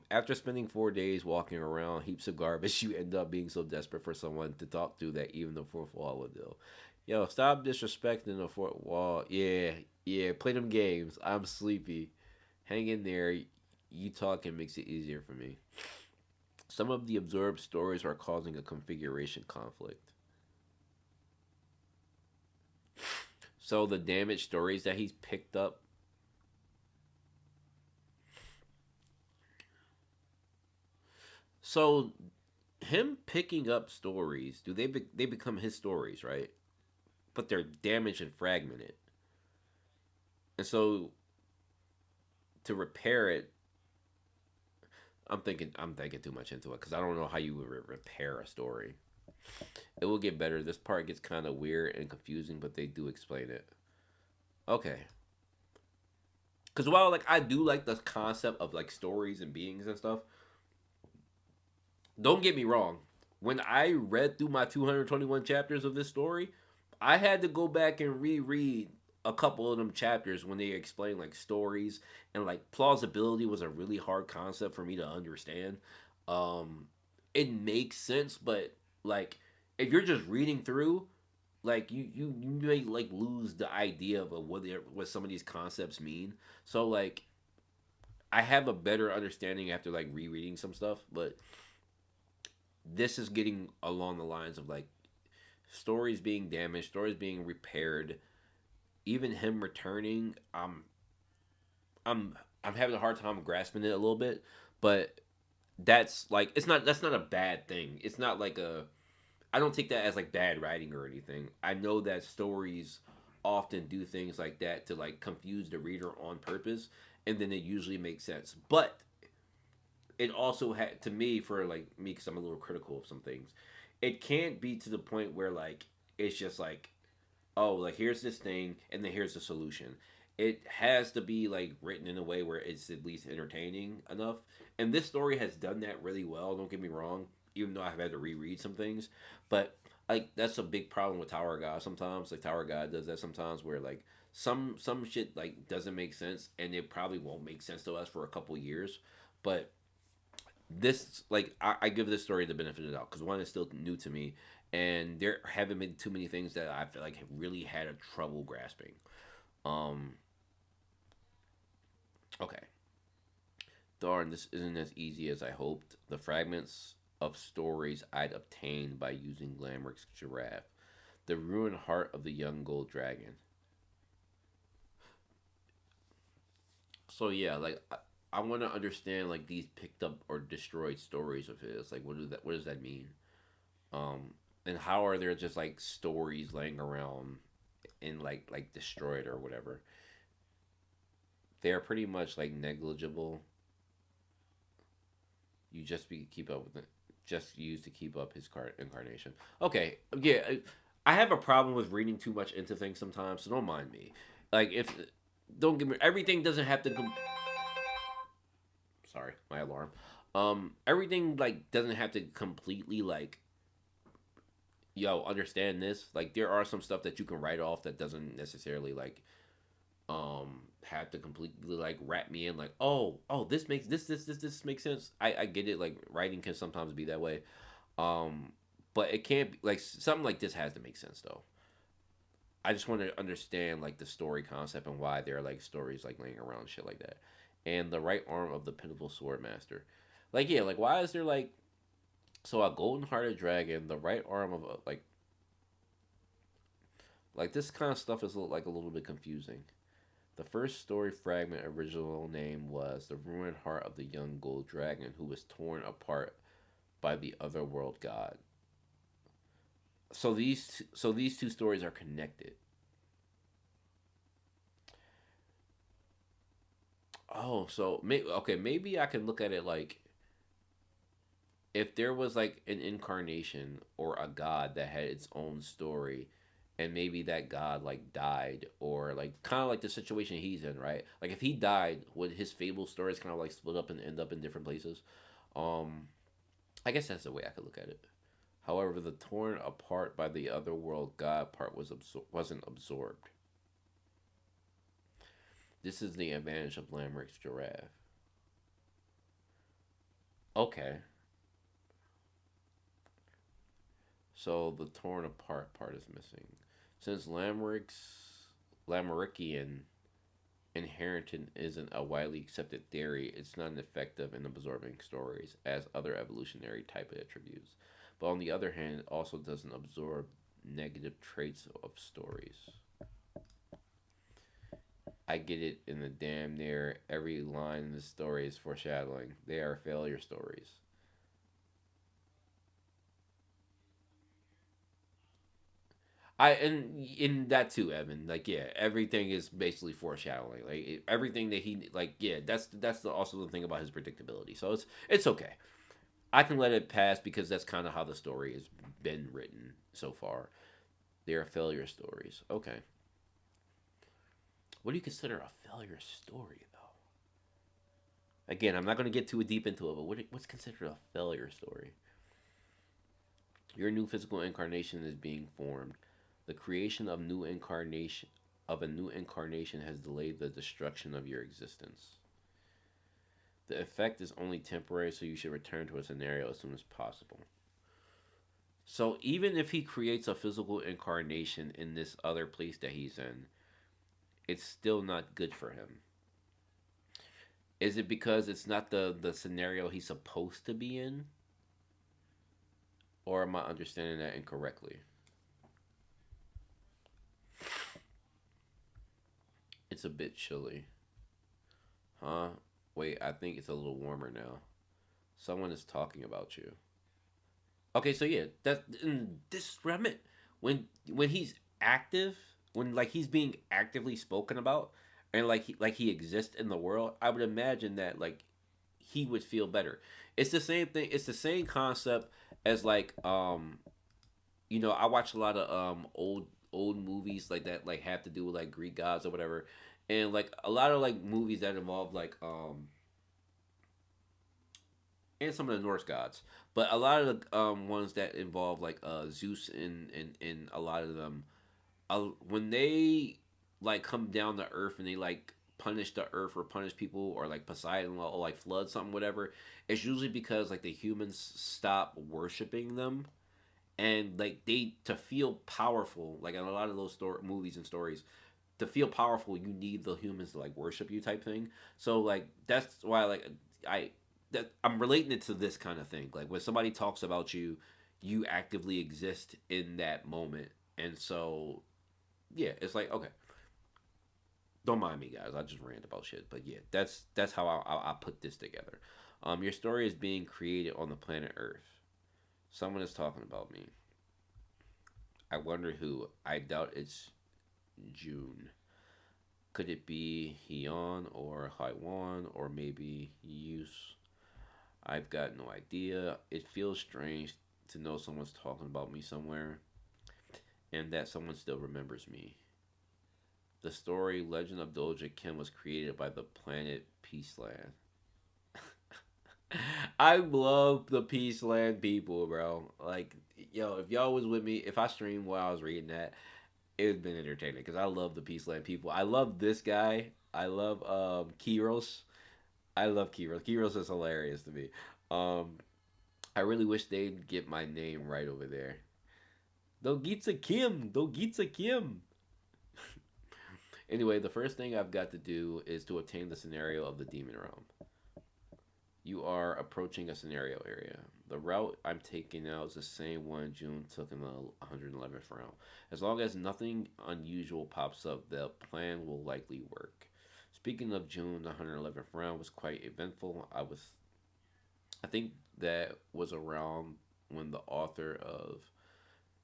After spending 4 days walking around heaps of garbage, you end up being so desperate for someone to talk to that even the fourth wall would do. Yo, stop disrespecting the fourth wall. Yeah, yeah. Play them games. I'm sleepy. Hang in there. You talking makes it easier for me. Some of the absorbed stories are causing a configuration conflict. So the damaged stories that he's picked up. So him picking up stories, do they become his stories, right? But they're damaged and fragmented. And so to repair it, I'm thinking too much into it because I don't know how you would repair a story. It will get better. This part gets kind of weird and confusing, but they do explain it. Okay. Because while like I do like the concept of like stories and beings and stuff, don't get me wrong. When I read through my 221 chapters of this story, I had to go back and reread a couple of them chapters when they explain like stories and like plausibility was a really hard concept for me to understand. Um, it makes sense, but like if you're just reading through, like you may like lose the idea of what some of these concepts mean. So like I have a better understanding after like rereading some stuff, but this is getting along the lines of like stories being damaged, stories being repaired, even him returning. I'm I'm having a hard time grasping it a little bit, but that's like that's not a bad thing. It's not like a I don't take that as like bad writing or anything. I know that stories often do things like that to like confuse the reader on purpose, and then it usually makes sense. But it also had to me for like me because I'm a little critical of some things. it can't be to the point where like it's just like, oh, like here's this thing and then here's the solution. It has to be like written in a way where it's at least entertaining enough. And this story has done that really well, don't get me wrong, even though I've had to reread some things. But like that's a big problem with Tower God sometimes. Like Tower God does that sometimes where like some shit like doesn't make sense and it probably won't make sense to us for a couple years. But this like I give this story the benefit of the doubt because one is still new to me and there haven't been too many things that I feel like have really had a trouble grasping. Um okay. Darn, this isn't as easy as I hoped. The fragments of stories I'd obtained by using Glamric's giraffe. The ruined heart of the young gold dragon. So yeah, like I want to understand like these picked up or destroyed stories of his. Like what does that mean? And how are there just like stories laying around and like destroyed or whatever? They're pretty much like negligible. You just be keep up with it. Just used to keep up his card incarnation. Okay, yeah, I have a problem with reading too much into things sometimes, so don't mind me. Like if don't give me everything doesn't have to. Sorry, my alarm. Everything like doesn't have to completely like understand this. Like there are some stuff that you can write off that doesn't necessarily like have to completely like wrap me in like this makes this makes sense. I get it, like writing can sometimes be that way. um but it can't be like something like this has to make sense though. I just want to understand like the story concept and why there are like stories like laying around and shit like that. And the right arm of the pitiful sword master, like yeah, like why is there like so a golden hearted dragon, the right arm of a, like this kind of stuff is like a little bit confusing. The first story fragment original name was The Ruined Heart of the Young Gold Dragon, who was torn apart by the otherworld god. So these two stories are connected. Oh, so okay, maybe I can look at it like if there was like an incarnation or a god that had its own story and maybe that god like died or like kind of like the situation he's in, right? Like if he died, would his fable stories kind of like split up and end up in different places? um I guess that's the way I could look at it. However, the torn apart by the otherworld god part wasn't absorbed. This is the advantage of Lamric's giraffe. Okay, so the torn apart part is missing. Since Lamarckian inheritance isn't a widely accepted theory, it's not effective in absorbing stories as other evolutionary type attributes. But on the other hand, it also doesn't absorb negative traits of stories. I get it in the damn near every line in the story is foreshadowing. They are failure stories. I and in that too, Evan. Like, yeah, everything is basically foreshadowing. Like everything that he like, yeah, also the thing about his predictability. So it's okay. I can let it pass because that's kind of how the story has been written so far. They are failure stories. Okay, what do you consider a failure story though? Again, I'm not going to get too deep into it, but what's considered a failure story? Your new physical incarnation is being formed. The creation of a new incarnation has delayed the destruction of your existence. The effect is only temporary, so you should return to a scenario as soon as possible. So even if he creates a physical incarnation in this other place that he's in, it's still not good for him. Is it because it's not the scenario he's supposed to be in, or am I understanding that incorrectly? It's a bit chilly. Huh? Wait, I think it's a little warmer now. Someone is talking about you. Okay, so yeah, this is what I meant. When he's active, when like he's being actively spoken about, and like he exists in the world, I would imagine that like he would feel better. It's the same thing. It's the same concept as like I watch a lot of old movies like that, like have to do with like Greek gods or whatever, and like a lot of like movies that involve like and some of the Norse gods, but a lot of the ones that involve like Zeus and a lot of them, when they like come down to Earth and they like punish the Earth or punish people or like Poseidon or like flood something whatever, it's usually because like the humans stop worshiping them, and like they to feel powerful, like in a lot of those movies and stories, to feel powerful you need the humans to like worship you type thing. So like that's why like I I'm relating it to this kind of thing, like when somebody talks about you, you actively exist in that moment. And so yeah, it's like okay, don't mind me guys, I just rant about shit, but yeah, that's how I put this together. Your story is being created on the planet Earth. Someone is talking about me. I wonder who. I doubt it's June. Could it be Hyun or Haiwan or maybe Yus? I've got no idea. It feels strange to know someone's talking about me somewhere and that someone still remembers me. The story Legend of Doja Kim was created by the planet Peaceland. I love the Peaceland people, bro. Like, yo, if y'all was with me, if I streamed while I was reading that, it would been entertaining because I love the Peaceland people. I love this guy. I love Kiros. I love Kiros. Kiros is hilarious to me. Um, I really wish they'd get my name right over there. Dogitsa Kim. Dogitsa Kim. Anyway, the first thing I've got to do is to obtain the scenario of the demon realm. You are approaching a scenario area. The route I'm taking now is the same one June took in the 111th round. As long as nothing unusual pops up, the plan will likely work. Speaking of June, the 111th round was quite eventful. I think that was around when the author of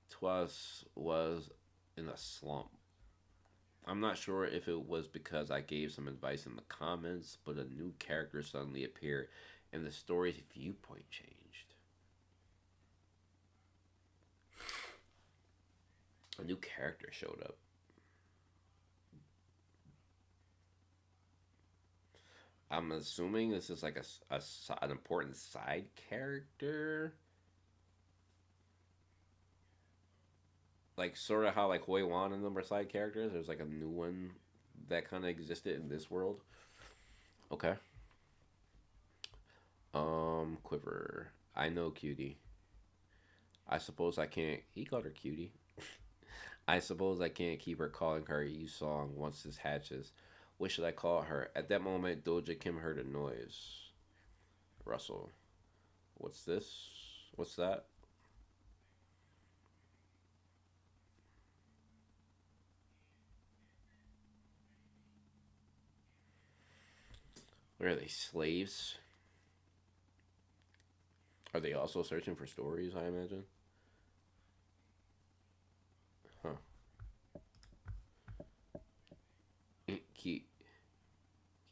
Twas was in a slump. I'm not sure if it was because I gave some advice in the comments, but a new character suddenly appeared and the story's viewpoint changed. A new character showed up. I'm assuming this is like an important side character. Like, sort of how, like, Hoi Wan and them are side characters. There's, like, a new one that kind of existed in this world. Okay. Quiver. I know, cutie. I suppose I can't. He called her cutie. I suppose I can't keep her calling her you song once this hatches. What should I call her? At that moment, Doja Kim heard a noise. Russell. What's this? What's that? What are they? Slaves? Are they also searching for stories, I imagine? Huh. Ki-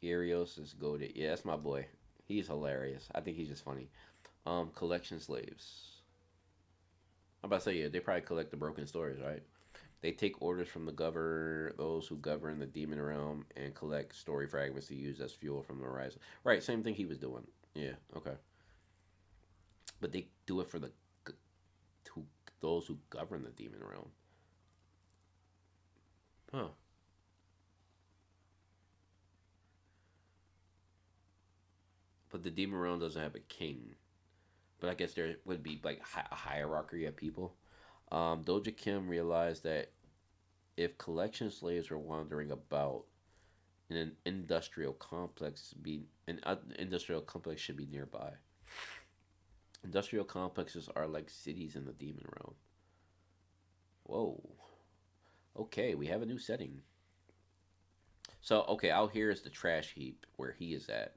Kyrios is goaded. Yeah, that's my boy. He's hilarious. I think he's just funny. Collection slaves. I'm about to say, yeah, they probably collect the broken stories, right? They take orders from those who govern the demon realm, and collect story fragments to use as fuel from the horizon. Right, same thing he was doing. Yeah, okay. But they do it for to those who govern the demon realm. Huh. But the demon realm doesn't have a king. But I guess there would be like a hierarchy of people. Doja Kim realized that if collection slaves were wandering about in an industrial complex should be nearby. Industrial complexes are like cities in the demon realm. Whoa. Okay, we have a new setting. So okay, out here is the trash heap where he is at,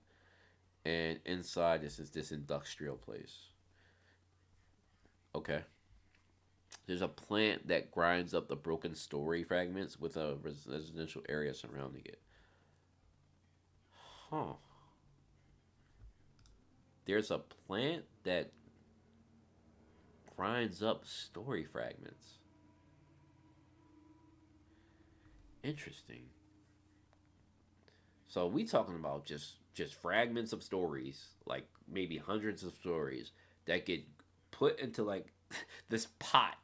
and inside this is this industrial place. Okay. There's a plant that grinds up the broken story fragments with a residential area surrounding it. Huh. There's a plant that grinds up story fragments. Interesting. So we talking about just fragments of stories, like maybe hundreds of stories that get put into like this pot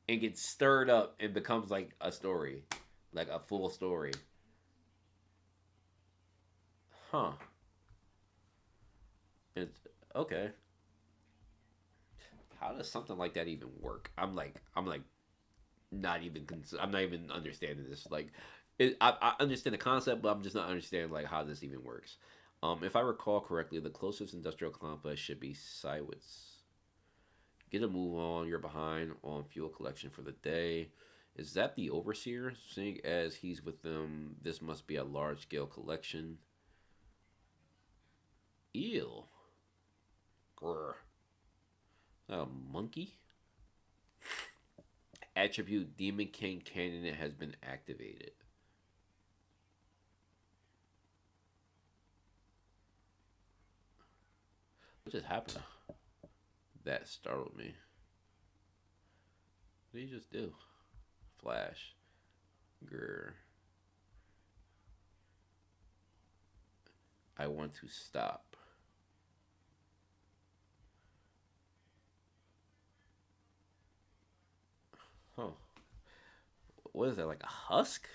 and gets stirred up and becomes like a story, like a full story. Huh. It's okay. How does something like that even work? I'm like not even I'm not even understanding this. Like, I understand the concept, but I'm just not understanding like how this even works. If I recall correctly, the closest industrial complex should be Cywitz. Get a move on. You're behind on fuel collection for the day. Is that the overseer? Seeing as he's with them, this must be a large scale collection. Eel. Grr. A monkey? Attribute Demon King candidate has been activated. What just happened? That startled me. What did he just do? Flash. Grr. I want to stop. Huh. What is that, like a husk?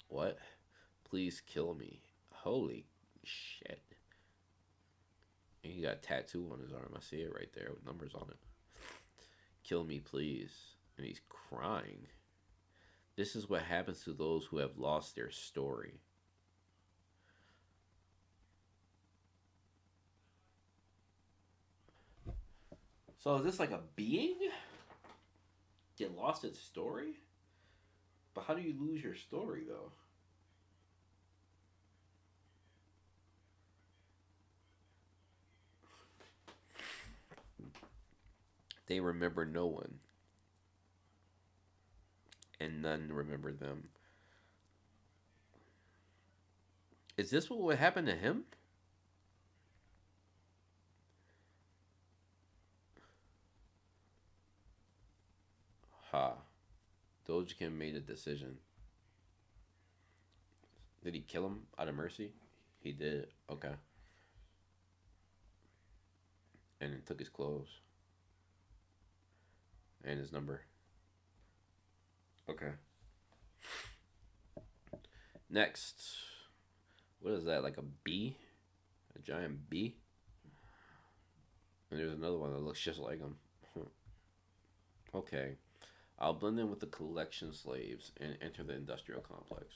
What? Please kill me. Holy shit. And he got a tattoo on his arm. I see it right there with numbers on it. Kill me, please. And he's crying. This is what happens to those who have lost their story. So is this like a being? Get lost its story? But how do you lose your story though? They remember no one, and none remember them. Is this what would happen to him? Ha. Dogekin made a decision. Did he kill him out of mercy? He did. Okay. And then took his clothes and his number. Okay. Next. What is that? Like a bee? A giant bee? And there's another one that looks just like him. Okay. I'll blend in with the collection slaves and enter the industrial complex.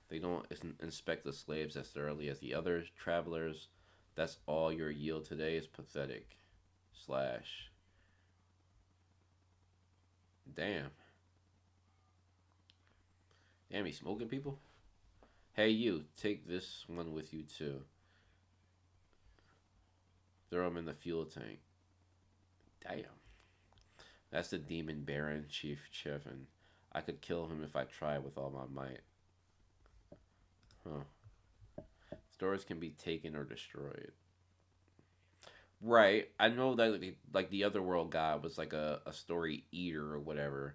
They don't inspect the slaves as thoroughly as the other travelers. That's all your yield today is pathetic. Slash. Damn. Damn, he's smoking people? Hey, you, take this one with you too. Throw him in the fuel tank. Damn. That's the Demon Baron, Chief Chevin. I could kill him if I tried with all my might. Huh. Stores can be taken or destroyed. Right. I know that like the other world guy was like a story eater or whatever,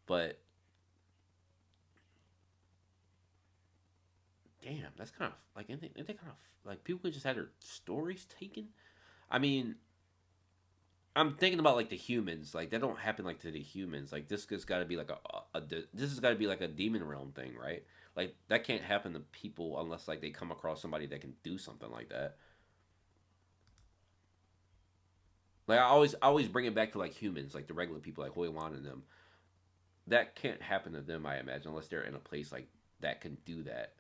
but damn, that's kind of like ain't they kind of like people who just had their stories taken. I mean, I'm thinking about like the humans. Like that don't happen like to the humans. Like this has got to be like this has got to be like a demon realm thing, right? Like that can't happen to people unless like they come across somebody that can do something like that. Like I always bring it back to like humans, like the regular people, like Hoywan and them. That can't happen to them, I imagine, unless they're in a place like that can do that.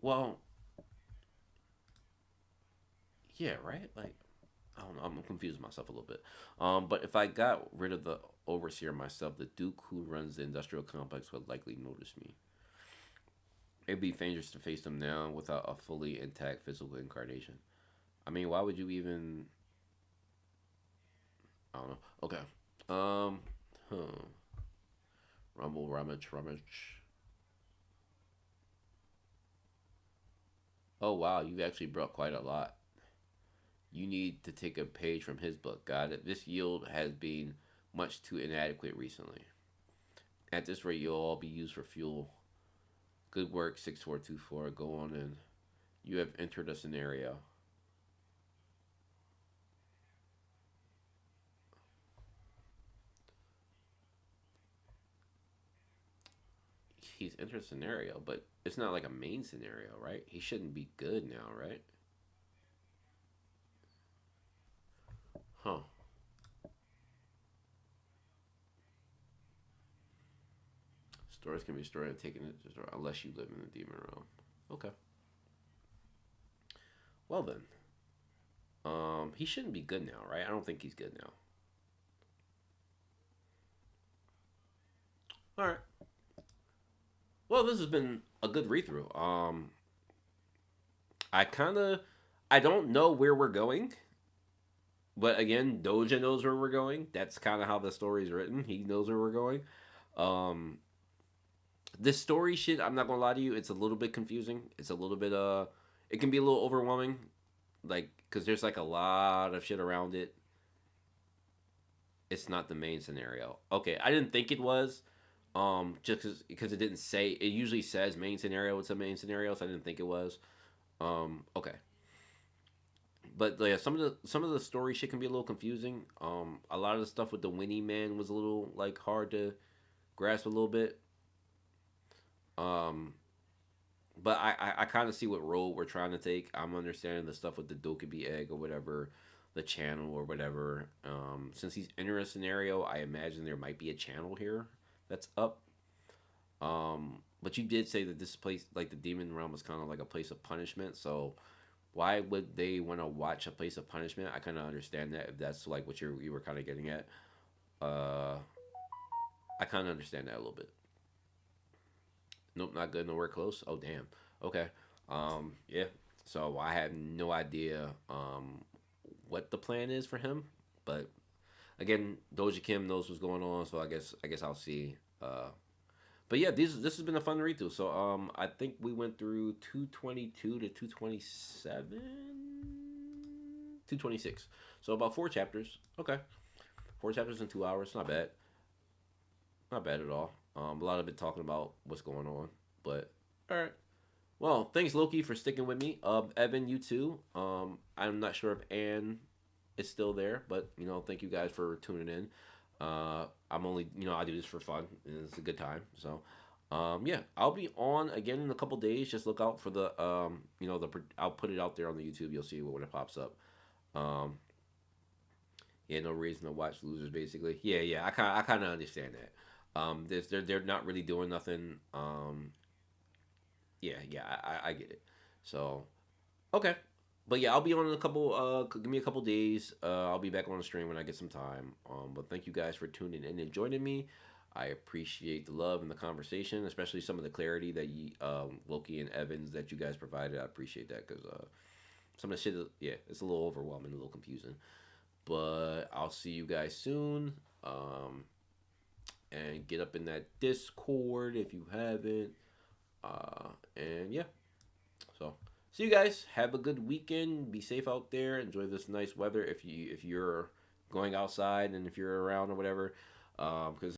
Well, yeah, right. Like I don't know. I'm confusing myself a little bit. But if I got rid of the overseer myself, the Duke who runs the industrial complex would likely notice me. It'd be dangerous to face them now without a fully intact physical incarnation. I mean, why would you even? I don't know. Okay. Huh. Rumble, rummage, rummage. Oh wow, you actually brought quite a lot. You need to take a page from his book. Got it. This yield has been much too inadequate recently. At this rate, you'll all be used for fuel. Good work, 6424. Go on in. You have entered a scenario. He's entered a scenario, but it's not like a main scenario, right? He shouldn't be good now, right? Huh. Stores can be stored and taken into store unless you live in the demon realm. Okay. Well then. He shouldn't be good now, right? I don't think he's good now. All right. Well, this has been a good read through. I kind of, I don't know where we're going, but again, Doja knows where we're going. That's kind of how the story is written. He knows where we're going. Um, this story shit, I'm not gonna lie to you, it's a little bit confusing. It's a little bit it can be a little overwhelming, like because there's like a lot of shit around it. It's not the main scenario. Okay, I didn't think it was. Just because it didn't say, it usually says main scenario. It's a main scenario, so I didn't think it was. Okay, but yeah, some of the story shit can be a little confusing. A lot of the stuff with the Winnie man was a little like hard to grasp a little bit. Um, but I kind of see what road we're trying to take. I'm understanding the stuff with the Dokkaebi egg or whatever, the channel or whatever. Since he's in a scenario, I imagine there might be a channel here that's up. But you did say that this place, like the demon realm, was kind of like a place of punishment. So why would they want to watch a place of punishment? I kind of understand that if that's like what you were kind of getting at. Uh, I kind of understand that a little bit. Nope, not good. Nowhere close. Oh damn. Okay. Yeah. So I have no idea what the plan is for him, but again, Doja Kim knows what's going on, so I guess I'll see. But yeah, this has been a fun read through. So I think we went through 222 to 227, 226. So about 4 chapters. Okay, 4 chapters in 2 hours. Not bad. Not bad at all. A lot of it talking about what's going on, but all right. Well, thanks Loki for sticking with me. Evan, you too. I'm not sure if Anne is still there, but thank you guys for tuning in. I'm only, I do this for fun. And it's a good time. So, yeah, I'll be on again in a couple days. Just look out for the, I'll put it out there on the YouTube. You'll see it when it pops up. Um, yeah, no reason to watch losers. Basically, yeah, yeah. I kind of understand that. They're not really doing nothing. Yeah, yeah, I get it. So, okay. But yeah, I'll be on in a couple. Give me a couple days. I'll be back on the stream when I get some time. But thank you guys for tuning in and joining me. I appreciate the love and the conversation, especially some of the clarity that Loki and Evans that you guys provided. I appreciate that because some of the shit, yeah, it's a little overwhelming, a little confusing. But I'll see you guys soon. And get up in that Discord if you haven't. And yeah, so see you guys. Have a good weekend. Be safe out there. Enjoy this nice weather if you're going outside and if you're around or whatever. Because